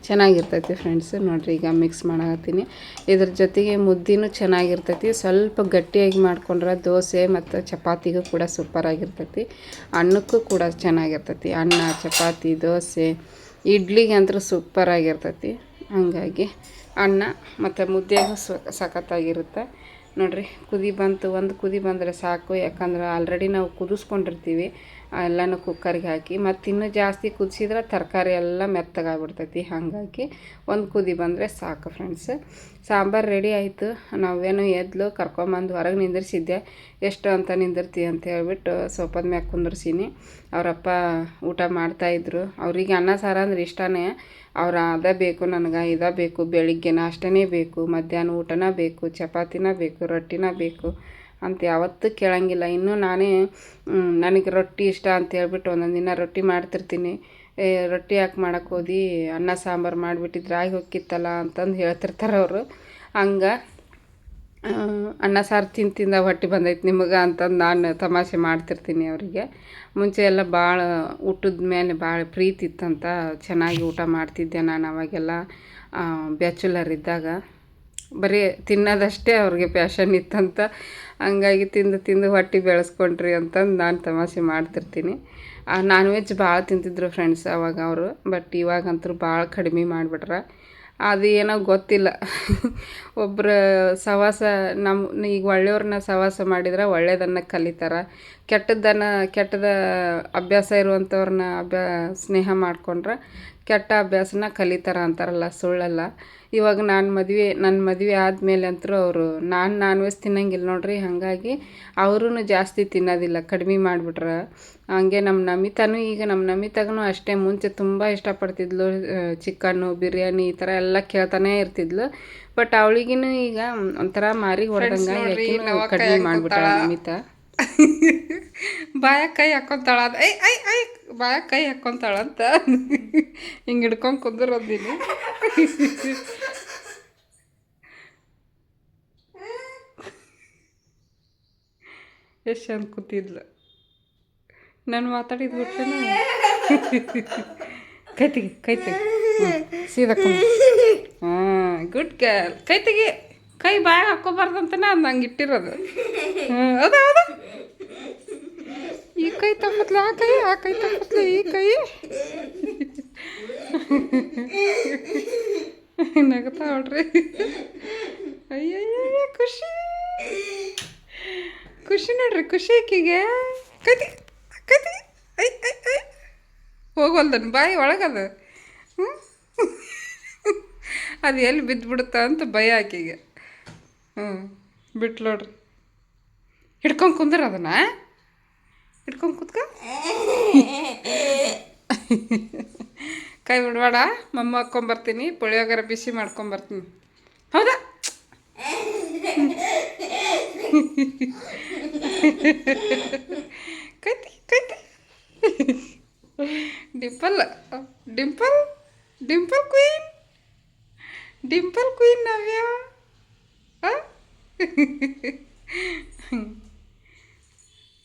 ಚೆನ್ನಾಗಿರ್ತೈತಿ ಫ್ರೆಂಡ್ಸ್. ನೋಡಿರಿ ಈಗ ಮಿಕ್ಸ್ ಮಾಡತ್ತೀನಿ. ಇದ್ರ ಜೊತೆಗೆ ಮುದ್ದಿನೂ ಚೆನ್ನಾಗಿರ್ತೈತಿ. ಸ್ವಲ್ಪ ಗಟ್ಟಿಯಾಗಿ ಮಾಡ್ಕೊಂಡ್ರೆ ದೋಸೆ ಮತ್ತು ಚಪಾತಿಗೂ ಕೂಡ ಸೂಪರಾಗಿರ್ತೈತಿ. ಅನ್ನಕ್ಕೂ ಕೂಡ ಚೆನ್ನಾಗಿರ್ತೈತಿ. ಅನ್ನ, ಚಪಾತಿ, ದೋಸೆ, ಇಡ್ಲಿಗೆ ಅಂತೂ ಸೂಪರಾಗಿರ್ತೈತಿ. ಹಾಗಾಗಿ ಅನ್ನ ಮತ್ತು ಮುದ್ದೆಗೂ ಸಖತ್ತಾಗಿರುತ್ತೆ. ನೋಡಿರಿ ಕುದಿ ಬಂತು, ಒಂದು ಕುದಿ ಬಂದರೆ ಸಾಕು. ಯಾಕಂದ್ರೆ ಆಲ್ರೆಡಿ ನಾವು ಕುದಿಸ್ಕೊಂಡಿರ್ತೀವಿ ಎಲ್ಲನೂ ಕುಕ್ಕರ್ಗೆ ಹಾಕಿ. ಮತ್ತು ಇನ್ನೂ ಜಾಸ್ತಿ ಕುದಿಸಿದ್ರೆ ತರಕಾರಿ ಎಲ್ಲ ಮೆತ್ತಗಾಗ್ಬಿಡ್ತೈತಿ. ಹಾಗಾಗಿ ಒಂದು ಕುದಿ ಬಂದರೆ ಸಾಕು ಫ್ರೆಂಡ್ಸ್. ಸಾಂಬಾರು ರೆಡಿ ಆಯಿತು. ನಾವೇನು ಎದ್ಲು ಕರ್ಕೊಂಬಂದು ಹೊರಗೆ ನಿಂದಿರ್ಸಿದ್ದೆ. ಎಷ್ಟು ಅಂತ ನಿಂದಿರ್ತೀವಿ ಅಂತ ಹೇಳ್ಬಿಟ್ಟು ಸೋಫಾದ ಮ್ಯಾಗ ಕುಂದಿರ್ಸೀನಿ. ಅವರಪ್ಪ ಊಟ ಮಾಡ್ತಾಯಿದ್ರು. ಅವ್ರಿಗೆ ಅನ್ನ ಸಾರು ಅಂದ್ರೆ ಇಷ್ಟನೇ. ಅವ್ರು ಅದೇ ಬೇಕು ನನಗೆ, ಇದೇ ಬೇಕು, ಬೆಳಿಗ್ಗೆ ನಾಷ್ಟನೇ ಬೇಕು, ಮಧ್ಯಾಹ್ನ ಊಟನೇ ಬೇಕು, ಚಪಾತಿನೇ ಬೇಕು, ರೊಟ್ಟಿನೇ ಬೇಕು ಅಂತ ಯಾವತ್ತೂ ಕೇಳಂಗಿಲ್ಲ. ಇನ್ನೂ ನಾನೇ ನನಗೆ ರೊಟ್ಟಿ ಇಷ್ಟ ಅಂತ ಹೇಳ್ಬಿಟ್ಟು ಒಂದೊಂದು ದಿನ ರೊಟ್ಟಿ ಮಾಡ್ತಿರ್ತೀನಿ. ರೊಟ್ಟಿ ಯಾಕೆ ಮಾಡೋಕ್ಕೆ ಹೋದಿ, ಅನ್ನ ಸಾಂಬಾರು ಮಾಡಿಬಿಟ್ಟಿದ್ರೆ ಆಗಿ ಹೋಗಿತ್ತಲ್ಲ ಅಂತಂದು ಹೇಳ್ತಿರ್ತಾರೆ ಅವರು. ಹಂಗೆ ಅನ್ನ ಸಾರು ತಿಂದ ಹೊಟ್ಟೆ ಬಂದೈತೆ ನಿಮಗೆ ಅಂತಂದು ನಾನು ತಮಾಷೆ ಮಾಡ್ತಿರ್ತೀನಿ ಅವರಿಗೆ. ಮುಂಚೆ ಎಲ್ಲ ಭಾಳ ಊಟದ ಮೇಲೆ ಭಾಳ ಪ್ರೀತಿ ಇತ್ತಂತ. ಚೆನ್ನಾಗಿ ಊಟ ಮಾಡ್ತಿದ್ದೆ ನಾನು ಅವಾಗೆಲ್ಲ ಬ್ಯಾಚುಲರ್ ಇದ್ದಾಗ. ಬರೀ ತಿನ್ನೋದಷ್ಟೇ ಅವ್ರಿಗೆ ಪ್ಯಾಷನ್ ಇತ್ತಂತ. ಹಂಗಾಗಿ ತಿಂದು ಹೊಟ್ಟೆ ಬೆಳೆಸ್ಕೊಂಡ್ರಿ ಅಂತಂದು ನಾನು ತಮಾಷೆ ಮಾಡ್ತಿರ್ತೀನಿ. ನಾನ್ ವೆಜ್ ಭಾಳ ತಿಂತಿದ್ರು ಫ್ರೆಂಡ್ಸ್ ಅವಾಗ ಅವರು. ಬಟ್ ಇವಾಗಂತೂ ಭಾಳ ಕಡಿಮೆ ಮಾಡಿಬಿಟ್ರೆ. ಅದು ಏನೋ ಗೊತ್ತಿಲ್ಲ. ಒಬ್ಬರ ಸಹವಾಸ ಈಗ ಒಳ್ಳೆಯವ್ರನ್ನ ಸಹವಾಸ ಮಾಡಿದ್ರೆ ಒಳ್ಳೆಯದನ್ನು ಕಲಿತಾರೆ. ಕೆಟ್ಟದ ಅಭ್ಯಾಸ ಇರುವಂಥವ್ರನ್ನ ಸ್ನೇಹ ಮಾಡ್ಕೊಂಡ್ರೆ ಕೆಟ್ಟ ಅಭ್ಯಾಸನ ಕಲಿತಾರೆ ಅಂತಾರಲ್ಲ, ಸುಳ್ಳಲ್ಲ. ಇವಾಗ ನನ್ನ ಮದುವೆ ಆದಮೇಲೆ ಅಂತೂ ಅವರು ನಾನ್ ವೆಜ್ ತಿನ್ನಂಗಿಲ್ಲ ನೋಡ್ರಿ. ಹಾಗಾಗಿ ಅವರೂ ಜಾಸ್ತಿ ತಿನ್ನೋದಿಲ್ಲ, ಕಡಿಮೆ ಮಾಡಿಬಿಟ್ರೆ. ಹಂಗೆ ನಮ್ಮ ನಮಿತಾನು ಈಗ ನಮ್ಮ ನಮಿತಾಗೂ ಅಷ್ಟೇ. ಮುಂಚೆ ತುಂಬ ಇಷ್ಟಪಡ್ತಿದ್ಲು ಚಿಕನ್ನು, ಬಿರಿಯಾನಿ ಈ ಥರ ಎಲ್ಲ ಕೇಳ್ತಾನೆ ಇರ್ತಿದ್ಲು. ಬಟ್ ಅವಳಿಗಿನೂ ಈಗ ಒಂಥರ ಮಾರಿ ಹೊಡೆದಂಗೆ ಕಡಿಮೆ ಮಾಡಿಬಿಟ್ಟಾಳ ನಮಿತಾ. ಬಾಯಾಗ ಕೈ ಹಾಕ್ಕೊಂತಾಳ ಅದು ಬಾಯಾಗ ಕೈ ಹಾಕ್ಕೊಂತಾಳಂತ ಹಿಂಗೆ ಹಿಡ್ಕೊಂಡು ಕುಂದಿರೋದಿನಿ. ಎಷ್ಟು ಚಂದ ಕೂತಿದ್ಲು. ನಾನು ಮಾತಾಡಿದ್ದು ಬಿಟ್ರೇನು ಕೈ ತೆಗಿ ಸೀದಾ ಹಾಂ ಗುಡ್ ಗರ್ಲ್. ಕೈ ತೆಗಿ. ಕೈ ಬಾಯಾಗ ಹಾಕ್ಕೋಬಾರ್ದಂತನೇ ಅದು ನಂಗೆ ಇಟ್ಟಿರೋದು. ಹೌದಾ ಈ ಕೈ ತಪ್ಪತ್ಲ ಆ ಕೈ ತಪ್ಪತ್ಲ ಈ ಕೈ ನಗತಾ ನೋಡ್ರಿ. ಅಯ್ಯಯ್ಯ ಖುಷಿ ನೋಡ್ರಿ. ಖುಷಿ ಆಕಿಗೆ. ಕೈತಿ ಐ ಹೋಗಲ್ದನ್ ಬಾಯಿ ಒಳಗದು. ಅದು ಎಲ್ಲಿ ಬಿದ್ದುಬಿಡುತ್ತ ಅಂತ ಭಯ ಆಕಿಗೆ. ಬಿಟ್ಟು ನೋಡ್ರಿ. ಹಿಡ್ಕೊಂಡು ಕುಂದ್ರ ಅದನ್ನ ಹಿಡ್ಕೊಂಡು ಕೂತ್ಕ. ಕೈ ಬಿಡಬೇಡ. ಮಮ್ಮ ಹಾಕ್ಕೊಂಬರ್ತೀನಿ, ಪುಳಿಯೋಗರೆ ಬಿಸಿ ಮಾಡ್ಕೊಂಬರ್ತೀನಿ. ಹೌದಾ ಕೈತಿ ಡಿಂಪಲ್ ಕ್ವೀನ್ ನವ್ಯ.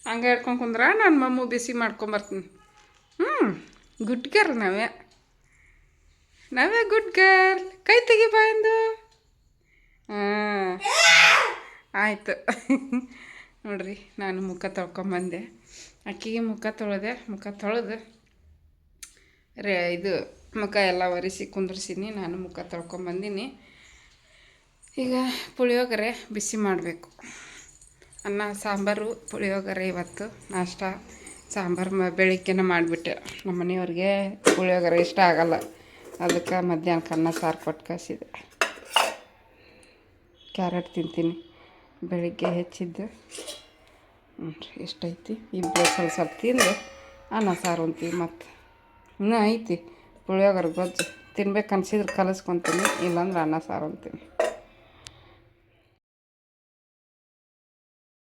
ಹಂಗೆ ಹಿಡ್ಕೊಂಡು ಕುಂದ್ರ ನಾನು ಮಮ್ಮು ಬಿಸಿ ಮಾಡ್ಕೊಂಬರ್ತೀನಿ. ಗುಡ್ ಗರ್ಲ್ ನವ್ಯ ಗುಡ್ ಗರ್ಲ್. ಕೈ ತೆಗಿ ಬಾಯಿಂದ. ಆಯಿತು ನೋಡ್ರಿ. ನಾನು ಮುಖ ತೊಳ್ಕೊಂಬಂದೆ. ಅಕ್ಕಿಗೆ ಮುಖ ತೊಳೆದು ಇದು ಮುಖ ಎಲ್ಲ ಒರೆಸಿ ಕುಂದ್ರಿಸಿನಿ. ನಾನು ಮುಖ ತೊಳ್ಕೊಂಬಂದಿನಿ. ಈಗ ಪುಳಿಯೋಗರೆ ಬಿಸಿ ಮಾಡಬೇಕು. ಅನ್ನ ಸಾಂಬಾರು ಪುಳಿಯೋಗರೆ ಇವತ್ತು ನಾಷ್ಟ. ಸಾಂಬಾರು ಬೆಳಿಗ್ಗೆನೇ ಮಾಡಿಬಿಟ್ಟೆ. ನಮ್ಮ ಮನೆಯವ್ರಿಗೆ ಪುಳಿಯೋಗರೆ ಇಷ್ಟ ಆಗಲ್ಲ. ಅದಕ್ಕೆ ಮಧ್ಯಾಹ್ನಕ್ಕೆ ಅನ್ನ ಸಾರು ಕೊಟ್ಟು ಕಳಿಸಿದೆ. ಕ್ಯಾರೆಟ್ ತಿಂತೀನಿ, ಬೆಳಿಗ್ಗೆ ಹೆಚ್ಚಿದ್ದು. ಎಷ್ಟೈತಿ ಇಬ್ಬರು ಸ್ವಲ್ಪ ತಿಂದು ಅನ್ನ ಸಾರು ಅಂತೀವಿ. ಮತ್ತು ಇನ್ನೂ ಐತಿ ಪುಳಿಯೋಗರೆ ಗೊಜ್ಜು. ತಿನ್ಬೇಕು ಅನ್ಸಿದ್ರೆ ಕಲಿಸ್ಕೊತೀನಿ, ಇಲ್ಲಾಂದ್ರೆ ಅನ್ನ ಸಾರು ಅಂತೀನಿ.